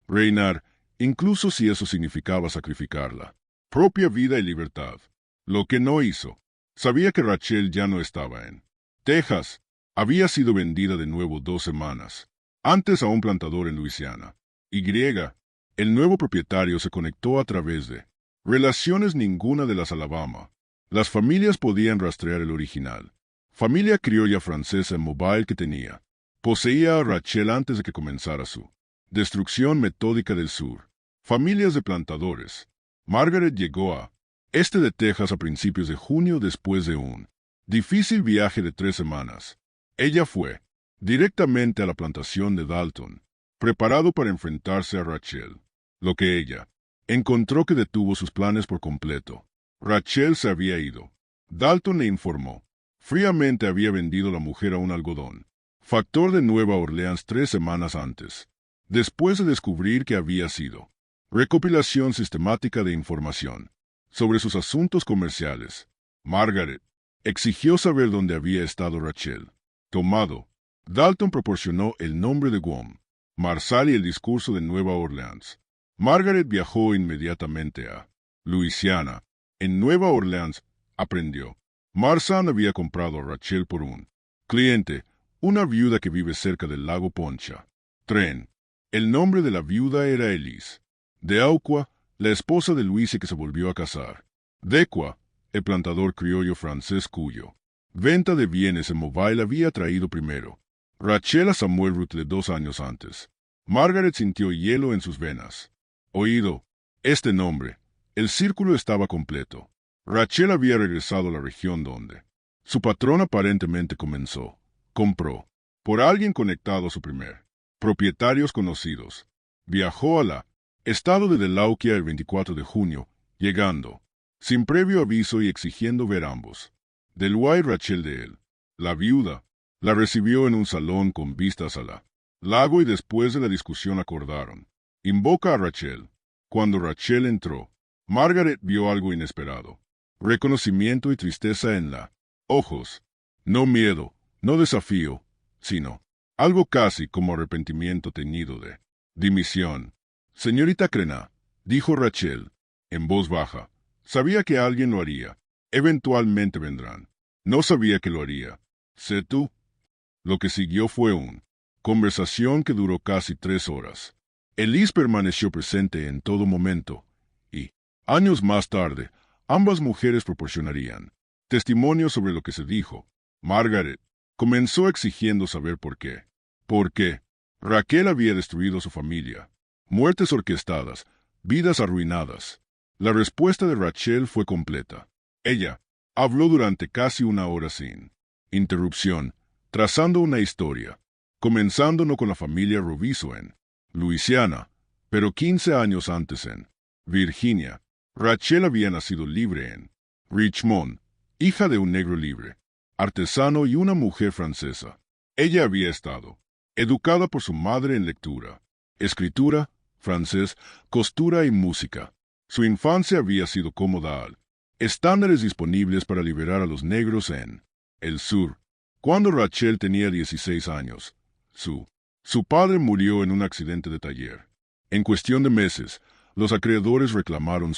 reinar, incluso si eso significaba sacrificar la propia vida y libertad. Lo que no hizo. Sabía que Rachel ya no estaba en Texas. Había sido vendida de nuevo 2 semanas antes a un plantador en Luisiana. El nuevo propietario se conectó a través de relaciones ninguna de las Alabama. Las familias podían rastrear el original. Familia criolla francesa en Mobile que poseía a Rachel antes de que comenzara su destrucción metódica del sur. Familias de plantadores. Margaret llegó a este de Texas a principios de junio después de un Difícil viaje de 3 semanas. Ella fue directamente a la plantación de Dalton, preparado para enfrentarse a Rachel. Lo que ella encontró que detuvo sus planes por completo. Rachel se había ido. Dalton le informó. Fríamente había vendido la mujer a un algodón factor de Nueva Orleans 3 semanas antes, después de descubrir que había sido recopilación sistemática de información sobre sus asuntos comerciales. Margaret exigió saber dónde había estado Rachel. Tomado, Dalton proporcionó el nombre de Guam, Marsal y el discurso de Nueva Orleans. Margaret viajó inmediatamente a Luisiana. En Nueva Orleans aprendió. Marsal había comprado a Rachel por un cliente, una viuda que vive cerca del lago Poncha. Tren. El nombre de la viuda era Elise. De Auqua, la esposa de Luise que se volvió a casar. Dequa, el plantador criollo francés cuyo venta de bienes en Mobile había traído primero Rachel a Samuel Rutle 2 años antes. Margaret sintió hielo en sus venas. Oído este nombre, el círculo estaba completo. Rachel había regresado a la región donde su patrón aparentemente compró, por alguien conectado a su primer propietarios conocidos. Viajó a la estado de Delauquia el 24 de junio, llegando sin previo aviso y exigiendo ver ambos. Delua y Rachel de él. La viuda la recibió en un salón con vistas a la lago y después de la discusión acordaron. Invoca a Rachel. Cuando Rachel entró, Margaret vio algo inesperado. Reconocimiento y tristeza en la ojos. No miedo, no desafío, sino algo casi como arrepentimiento teñido de dimisión. Señorita Crena, dijo Rachel, en voz baja, sabía que alguien lo haría. Eventualmente vendrán. No sabía que lo haría. ¿Sé tú? Lo que siguió fue una conversación que duró casi 3 horas. Elise permaneció presente en todo momento, y, años más tarde, ambas mujeres proporcionarían testimonio sobre lo que se dijo. Margaret comenzó exigiendo saber por qué. ¿Por qué? Raquel había destruido su familia. Muertes orquestadas, vidas arruinadas. La respuesta de Rachel fue completa. Ella habló durante casi 1 hora sin interrupción, trazando una historia, comenzando no con la familia Roviso en Luisiana, pero 15 años antes en Virginia. Rachel había nacido libre en Richmond, hija de un negro libre, artesano y una mujer francesa. Ella había estado educada por su madre en lectura, escritura, francés, costura y música. Su infancia había sido cómoda al estándares disponibles para liberar a los negros en el sur. Cuando Rachel tenía 16 años, su padre murió en un accidente de taller. En cuestión de meses, los acreedores reclamaron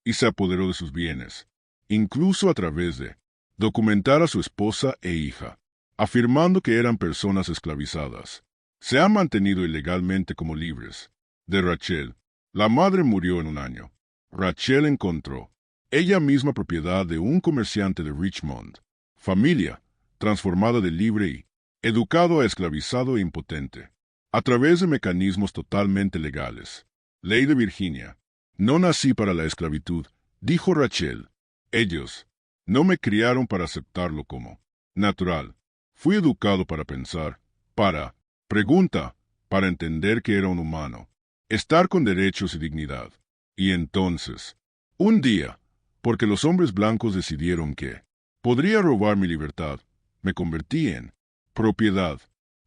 y se apoderó de sus bienes, incluso a través de documentar a su esposa e hija, afirmando que eran personas esclavizadas. Se han mantenido ilegalmente como libres. De Rachel, la madre murió en un año. Rachel encontró ella misma propiedad de un comerciante de Richmond, familia transformada de libre y educado a esclavizado e impotente, a través de mecanismos totalmente legales. Ley de Virginia. No nací para la esclavitud, dijo Rachel. Ellos no me criaron para aceptarlo como natural. Fui educado para pensar, para entender que era un humano, estar con derechos y dignidad. Y entonces, un día, porque los hombres blancos decidieron que podría robar mi libertad, me convertí en propiedad.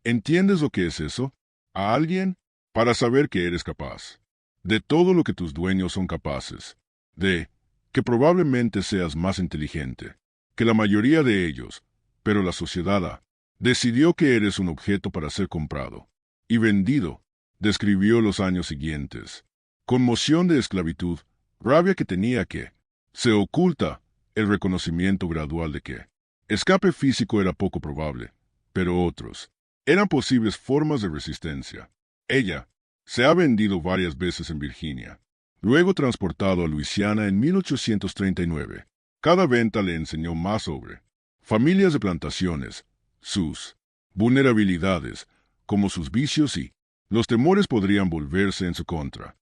¿Entiendes lo que es eso? A alguien, para saber que eres capaz de todo lo que tus dueños son capaces, de que probablemente seas más inteligente que la mayoría de ellos, pero la sociedad decidió que eres un objeto para ser comprado y vendido. Describió los años siguientes. Conmoción de esclavitud, rabia que tenía que se oculta, el reconocimiento gradual de que escape físico era poco probable, pero otros eran posibles formas de resistencia. Ella se ha vendido varias veces en Virginia, luego transportado a Luisiana en 1839. Cada venta le enseñó más sobre familias de plantaciones, sus vulnerabilidades, como sus vicios y los temores podrían volverse en su contra.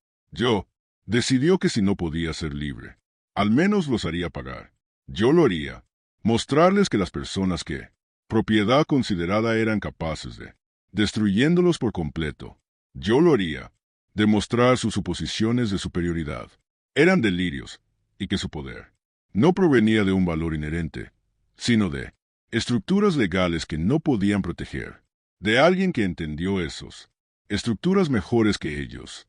Decidió que si no podía ser libre, al menos los haría pagar. Yo lo haría. Mostrarles que las personas que, propiedad considerada eran capaces de, destruyéndolos por completo. Yo lo haría. Demostrar sus suposiciones de superioridad. Eran delirios, y que su poder no provenía de un valor inherente, sino de estructuras legales que no podían proteger, de alguien que entendió esos estructuras mejores que ellos.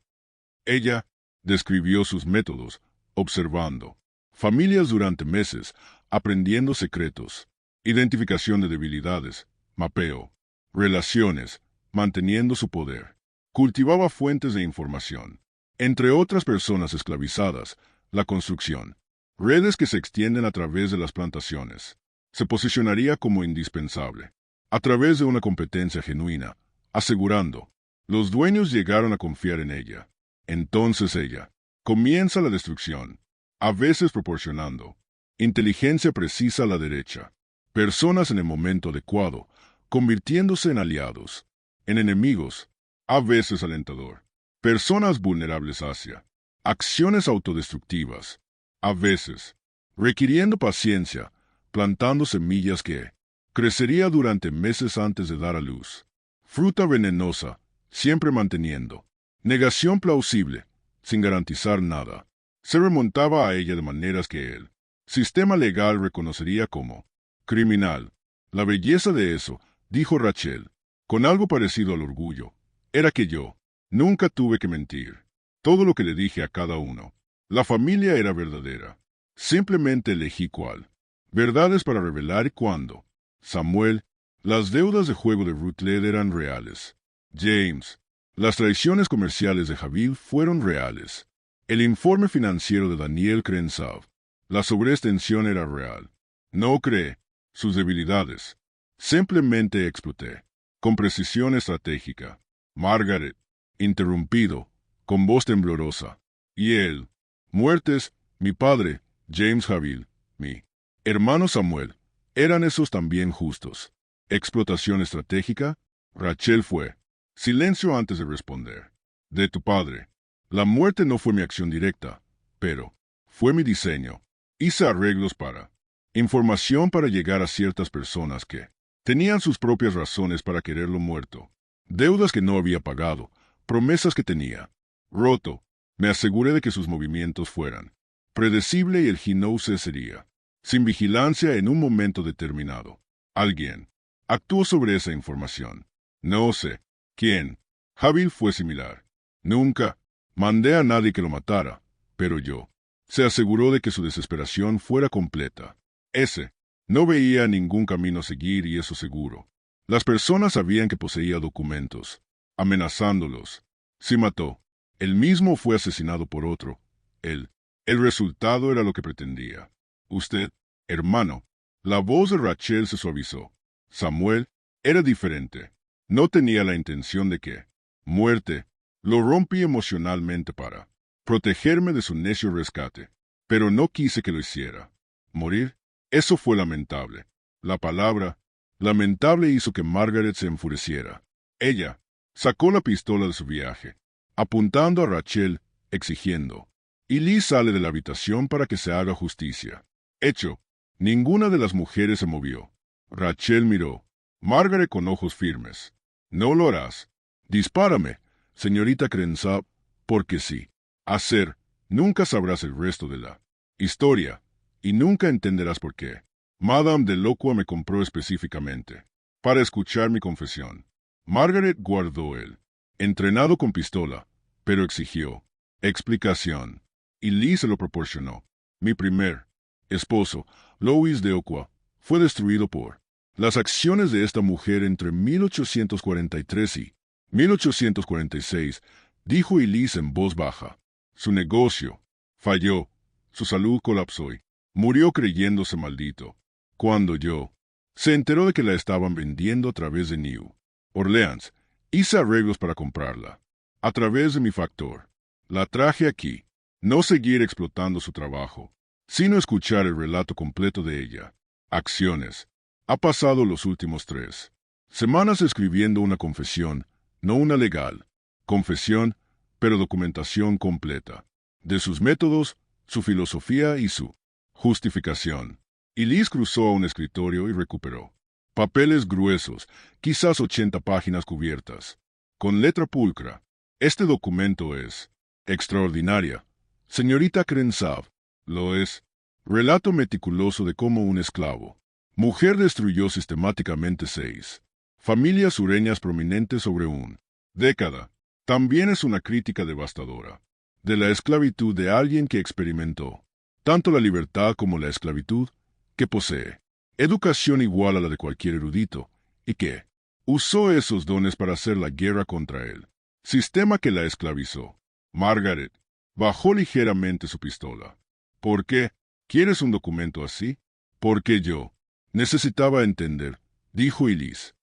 Ella describió sus métodos, observando familias durante meses, aprendiendo secretos, identificación de debilidades, mapeo, relaciones, manteniendo su poder. Cultivaba fuentes de información, entre otras personas esclavizadas, la construcción, redes que se extienden a través de las plantaciones. Se posicionaría como indispensable, a través de una competencia genuina, asegurando, los dueños llegaron a confiar en ella. Entonces ella comienza la destrucción, a veces proporcionando inteligencia precisa a la derecha, personas en el momento adecuado, convirtiéndose en aliados, en enemigos, a veces alentador, personas vulnerables hacia acciones autodestructivas, a veces requiriendo paciencia, plantando semillas que crecería durante meses antes de dar a luz, fruta venenosa, siempre manteniendo negación plausible, sin garantizar nada. Se remontaba a ella de maneras que el sistema legal reconocería como criminal. La belleza de eso, dijo Rachel, con algo parecido al orgullo, era que yo nunca tuve que mentir. Todo lo que le dije a cada uno. La familia era verdadera. Simplemente elegí cuál. Verdades para revelar cuándo. Samuel, las deudas de juego de Ruth Led eran reales. James, las traiciones comerciales de Javid fueron reales. El informe financiero de Daniel Crenshaw, la sobreextensión era real. No cree sus debilidades. Simplemente exploté, con precisión estratégica. Margaret, interrumpido, con voz temblorosa. Y él, muertes, mi padre, James Javid, mi hermano Samuel, eran esos también justos. Explotación estratégica, Rachel fue. Silencio antes de responder. De tu padre. La muerte no fue mi acción directa, pero fue mi diseño. Hice arreglos para información para llegar a ciertas personas que tenían sus propias razones para quererlo muerto. Deudas que no había pagado, promesas que tenía roto. Me aseguré de que sus movimientos fueran predecible y el ginouce sería sin vigilancia en un momento determinado. Alguien actuó sobre esa información. No sé quién. Javid fue similar. Nunca mandé a nadie que lo matara, pero yo se aseguró de que su desesperación fuera completa. Ese no veía ningún camino a seguir y eso seguro. Las personas sabían que poseía documentos, amenazándolos. Si mató, él mismo fue asesinado por otro. El resultado era lo que pretendía. Usted, hermano. La voz de Rachel se suavizó. Samuel era diferente. No tenía la intención de que, muerte, lo rompí emocionalmente para protegerme de su necio rescate. Pero no quise que lo hiciera. Morir, eso fue lamentable. La palabra lamentable hizo que Margaret se enfureciera. Ella sacó la pistola de su viaje, apuntando a Rachel, exigiendo. Y Lee sale de la habitación para que se haga justicia. Hecho, ninguna de las mujeres se movió. Rachel miró. Margaret con ojos firmes. No lo harás. Dispárame, señorita Crenshaw, porque sí. Hacer, nunca sabrás el resto de la historia, y nunca entenderás por qué. Madame de Locua me compró específicamente para escuchar mi confesión. Margaret guardó el entrenado con pistola, pero exigió explicación. Y Lee se lo proporcionó. Mi primer esposo, Louis de Oqua, fue destruido por las acciones de esta mujer entre 1843 y 1846, dijo Elise en voz baja. Su negocio falló, su salud colapsó y murió creyéndose maldito. Cuando yo se enteró de que la estaban vendiendo a través de New Orleans, hice arreglos para comprarla. A través de mi factor. La traje aquí. No seguir explotando su trabajo, sino escuchar el relato completo de ella. Acciones. Ha pasado los últimos 3 semanas escribiendo una confesión, no una legal confesión, pero documentación completa, de sus métodos, su filosofía y su justificación. Y Liz cruzó a un escritorio y recuperó. Papeles gruesos, quizás 80 páginas cubiertas. Con letra pulcra. Este documento es extraordinaria. Señorita Krenshaw, lo es. Relato meticuloso de cómo un esclavo. Mujer destruyó sistemáticamente 6 familias sureñas prominentes sobre un década. También es una crítica devastadora de la esclavitud de alguien que experimentó tanto la libertad como la esclavitud, que posee educación igual a la de cualquier erudito, y que usó esos dones para hacer la guerra contra él. Sistema que la esclavizó. Margaret bajó ligeramente su pistola. ¿Por qué? ¿Quieres un documento así? Porque yo necesitaba entender, dijo Elise.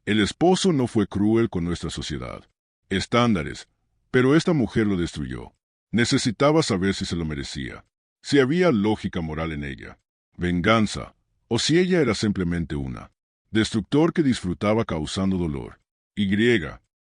El esposo no fue cruel con nuestra sociedad. Estándares, pero esta mujer lo destruyó. Necesitaba saber si se lo merecía, si había lógica moral en ella, venganza, o si ella era simplemente una destructor que disfrutaba causando dolor. Y,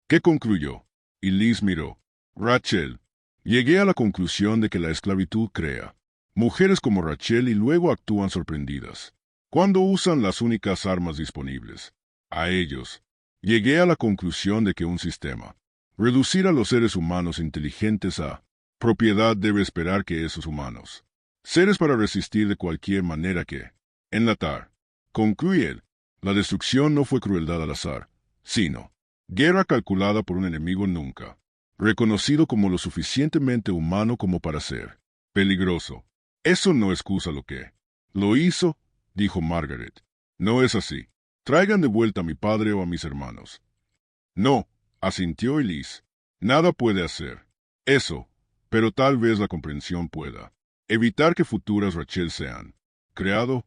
¿qué concluyó? Y Liz miró. Rachel. Llegué a la conclusión de que la esclavitud crea mujeres como Rachel y luego actúan sorprendidas cuando usan las únicas armas disponibles. A ellos. Llegué a la conclusión de que un sistema reducir a los seres humanos inteligentes a propiedad debe esperar que esos humanos seres para resistir de cualquier manera que enlatar. Concluye él. La destrucción no fue crueldad al azar, sino guerra calculada por un enemigo nunca reconocido como lo suficientemente humano como para ser peligroso. Eso no excusa lo que lo hizo, dijo Margaret. No es así. Traigan de vuelta a mi padre o a mis hermanos. No, asintió Elise. Nada puede hacer eso, pero tal vez la comprensión pueda evitar que futuras Rachel sean creado.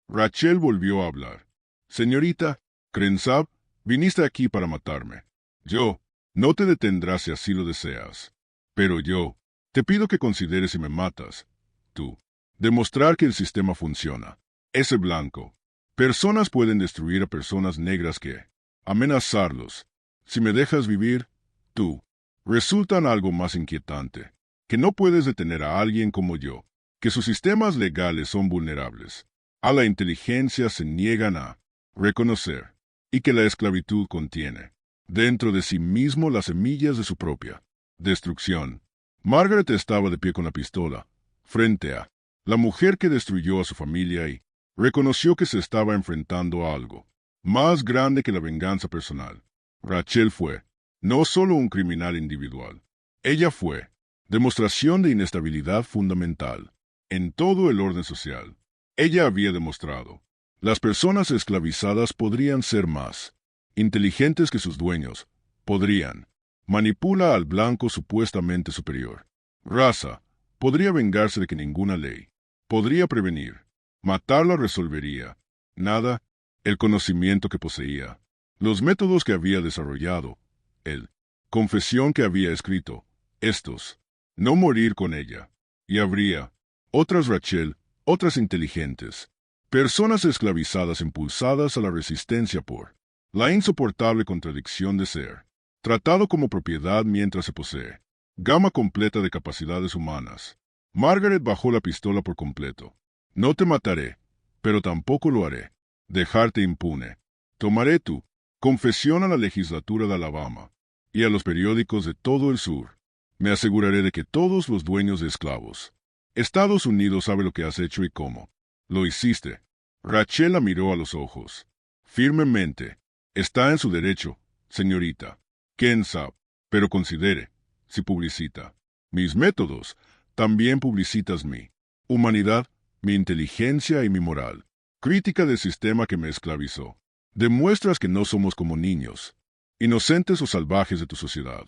Rachel volvió a hablar. Señorita Krenshaw, viniste aquí para matarme. Yo no te detendrás si así lo deseas. Pero yo te pido que consideres si me matas. Tú. Demostrar que el sistema funciona. Ese blanco. Personas pueden destruir a personas negras que amenazarlos. Si me dejas vivir, tú. Resultan algo más inquietante. Que no puedes detener a alguien como yo. Que sus sistemas legales son vulnerables. A la inteligencia se niegan a reconocer. Y que la esclavitud contiene dentro de sí mismo las semillas de su propia destrucción. Margaret estaba de pie con la pistola, frente a la mujer que destruyó a su familia y reconoció que se estaba enfrentando a algo más grande que la venganza personal. Rachel fue no solo un criminal individual, ella fue demostración de inestabilidad fundamental en todo el orden social. Ella había demostrado, las personas esclavizadas podrían ser más inteligentes que sus dueños, podrían manipula al blanco supuestamente superior. Raza, podría vengarse de que ninguna ley podría prevenir. Matarla resolvería. Nada, el conocimiento que poseía, los métodos que había desarrollado, el confesión que había escrito, estos, no morir con ella. Y habría otras Rachel, otras inteligentes, personas esclavizadas impulsadas a la resistencia por la insoportable contradicción de ser tratado como propiedad mientras se posee gama completa de capacidades humanas. Margaret bajó la pistola por completo. No te mataré, pero tampoco lo haré. Dejarte impune. Tomaré tu confesión a la legislatura de Alabama y a los periódicos de todo el sur. Me aseguraré de que todos los dueños de esclavos Estados Unidos sabe lo que has hecho y cómo lo hiciste. Rachel la miró a los ojos. Firmemente. Está en su derecho, señorita Krenshaw, pero considere, si publicita mis métodos, también publicitas mi humanidad, mi inteligencia y mi moral. Crítica del sistema que me esclavizó. Demuestras que no somos como niños, inocentes o salvajes de tu sociedad.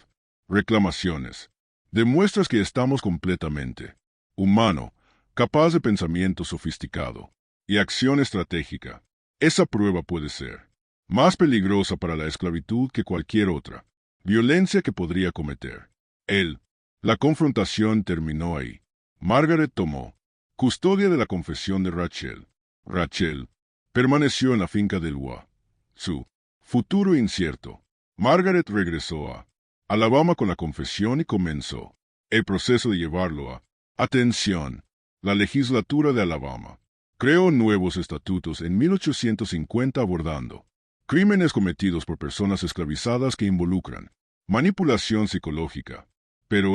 Reclamaciones. Demuestras que estamos completamente humano, capaz de pensamiento sofisticado y acción estratégica. Esa prueba puede ser más peligrosa para la esclavitud que cualquier otra violencia que podría cometer. La confrontación terminó ahí. Margaret tomó custodia de la confesión de Rachel. Rachel permaneció en la finca del Wa. Su futuro incierto. Margaret regresó a Alabama con la confesión y comenzó el proceso de llevarlo a atención, la legislatura de Alabama. Creó nuevos estatutos en 1850 abordando crímenes cometidos por personas esclavizadas que involucran manipulación psicológica. Pero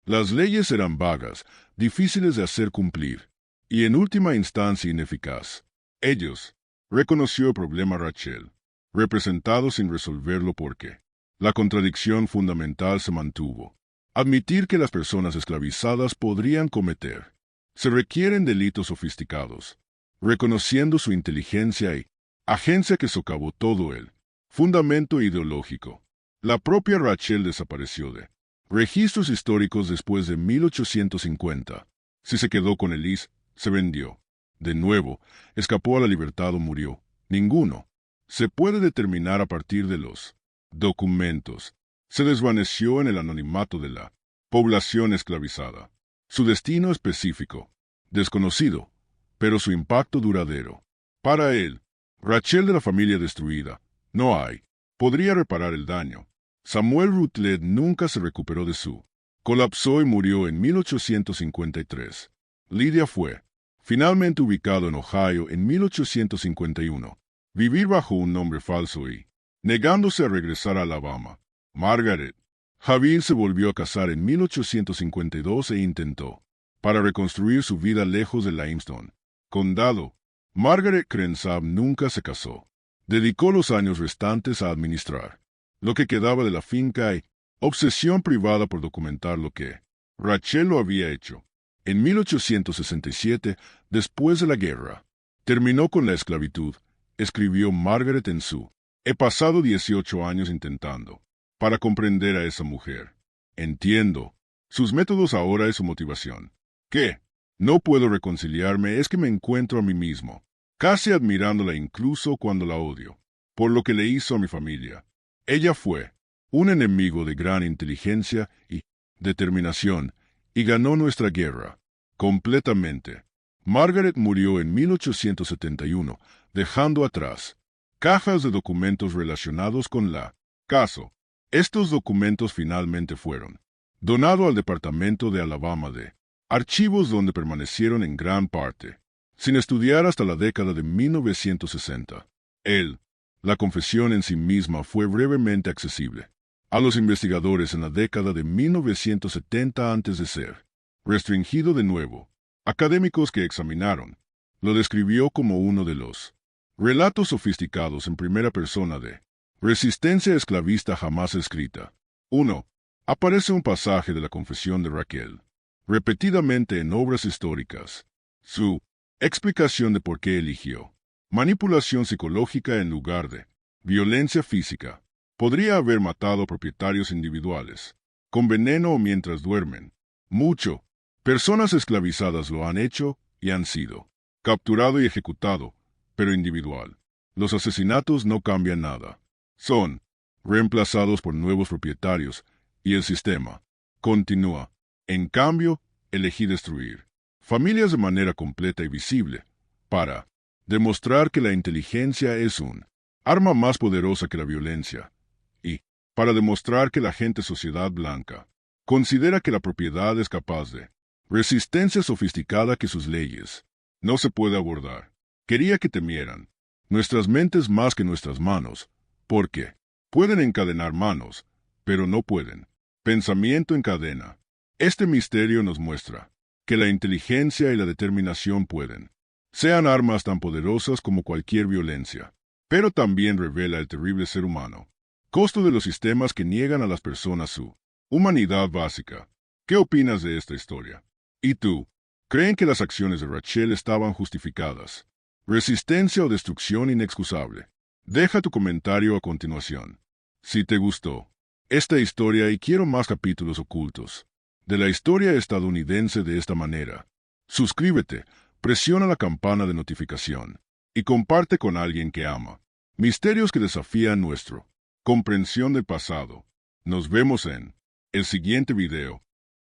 las leyes eran vagas, difíciles de hacer cumplir, y en última instancia ineficaz. Ellos reconoció el problema Rachel, representado sin resolverlo porque la contradicción fundamental se mantuvo. Admitir que las personas esclavizadas podrían cometer se requieren delitos sofisticados, reconociendo su inteligencia y agencia que socavó todo el fundamento ideológico. La propia Rachel desapareció de registros históricos después de 1850. Si se quedó con Elise, se vendió. De nuevo, escapó a la libertad o murió. Ninguno se puede determinar a partir de los documentos. Se desvaneció en el anonimato de la población esclavizada. Su destino específico, desconocido, pero su impacto duradero. Para él, Rachel de la familia destruida, no hay. Podría reparar el daño. Samuel Rutledge nunca se recuperó de su colapsó y murió en 1853. Lydia fue finalmente ubicado en Ohio en 1851. Vivir bajo un nombre falso y negándose a regresar a Alabama. Margaret Javier se volvió a casar en 1852 e intentó, para reconstruir su vida lejos de Limestone, condado. Margaret Crenshaw nunca se casó. Dedicó los años restantes a administrar lo que quedaba de la finca y obsesión privada por documentar lo que Rachel lo había hecho. En 1867, después de la guerra, terminó con la esclavitud, escribió Margaret en su He pasado 18 años intentando para comprender a esa mujer. Entiendo sus métodos ahora y su motivación. ¿Qué? No puedo reconciliarme es que me encuentro a mí mismo, casi admirándola incluso cuando la odio, por lo que le hizo a mi familia. Ella fue un enemigo de gran inteligencia y determinación, y ganó nuestra guerra, completamente. Margaret murió en 1871, dejando atrás cajas de documentos relacionados con la caso. Estos documentos finalmente fueron donados al Departamento de Alabama de Archivos donde permanecieron en gran parte, sin estudiar hasta la década de 1960. La confesión en sí misma fue brevemente accesible a los investigadores en la década de 1970 antes de ser restringido de nuevo. Académicos que examinaron lo describió como uno de los relatos sofisticados en primera persona de resistencia esclavista jamás escrita. 1. Aparece un pasaje de la confesión de Rachel, repetidamente en obras históricas. Su explicación de por qué eligió manipulación psicológica en lugar de violencia física. Podría haber matado a propietarios individuales, con veneno o mientras duermen. Personas esclavizadas lo han hecho y han sido capturado y ejecutado, pero individual. Los asesinatos no cambian nada. Son reemplazados por nuevos propietarios y el sistema continúa. En cambio, elegí destruir familias de manera completa y visible para demostrar que la inteligencia es un arma más poderosa que la violencia y para demostrar que la gente sociedad blanca considera que la propiedad es capaz de resistencia sofisticada que sus leyes no se puede abordar. Quería que temieran nuestras mentes más que nuestras manos, porque pueden encadenar manos, pero no pueden. Pensamiento en cadena. Este misterio nos muestra que la inteligencia y la determinación pueden sean armas tan poderosas como cualquier violencia, pero también revela el terrible ser humano. Costo de los sistemas que niegan a las personas su humanidad básica. ¿Qué opinas de esta historia? ¿Y tú? ¿Creen que las acciones de Rachel estaban justificadas? ¿Resistencia o destrucción inexcusable? Deja tu comentario a continuación. Si te gustó esta historia y quiero más capítulos ocultos de la historia estadounidense de esta manera, suscríbete, presiona la campana de notificación y comparte con alguien que ama. Misterios que desafían nuestro comprensión del pasado. Nos vemos en el siguiente video.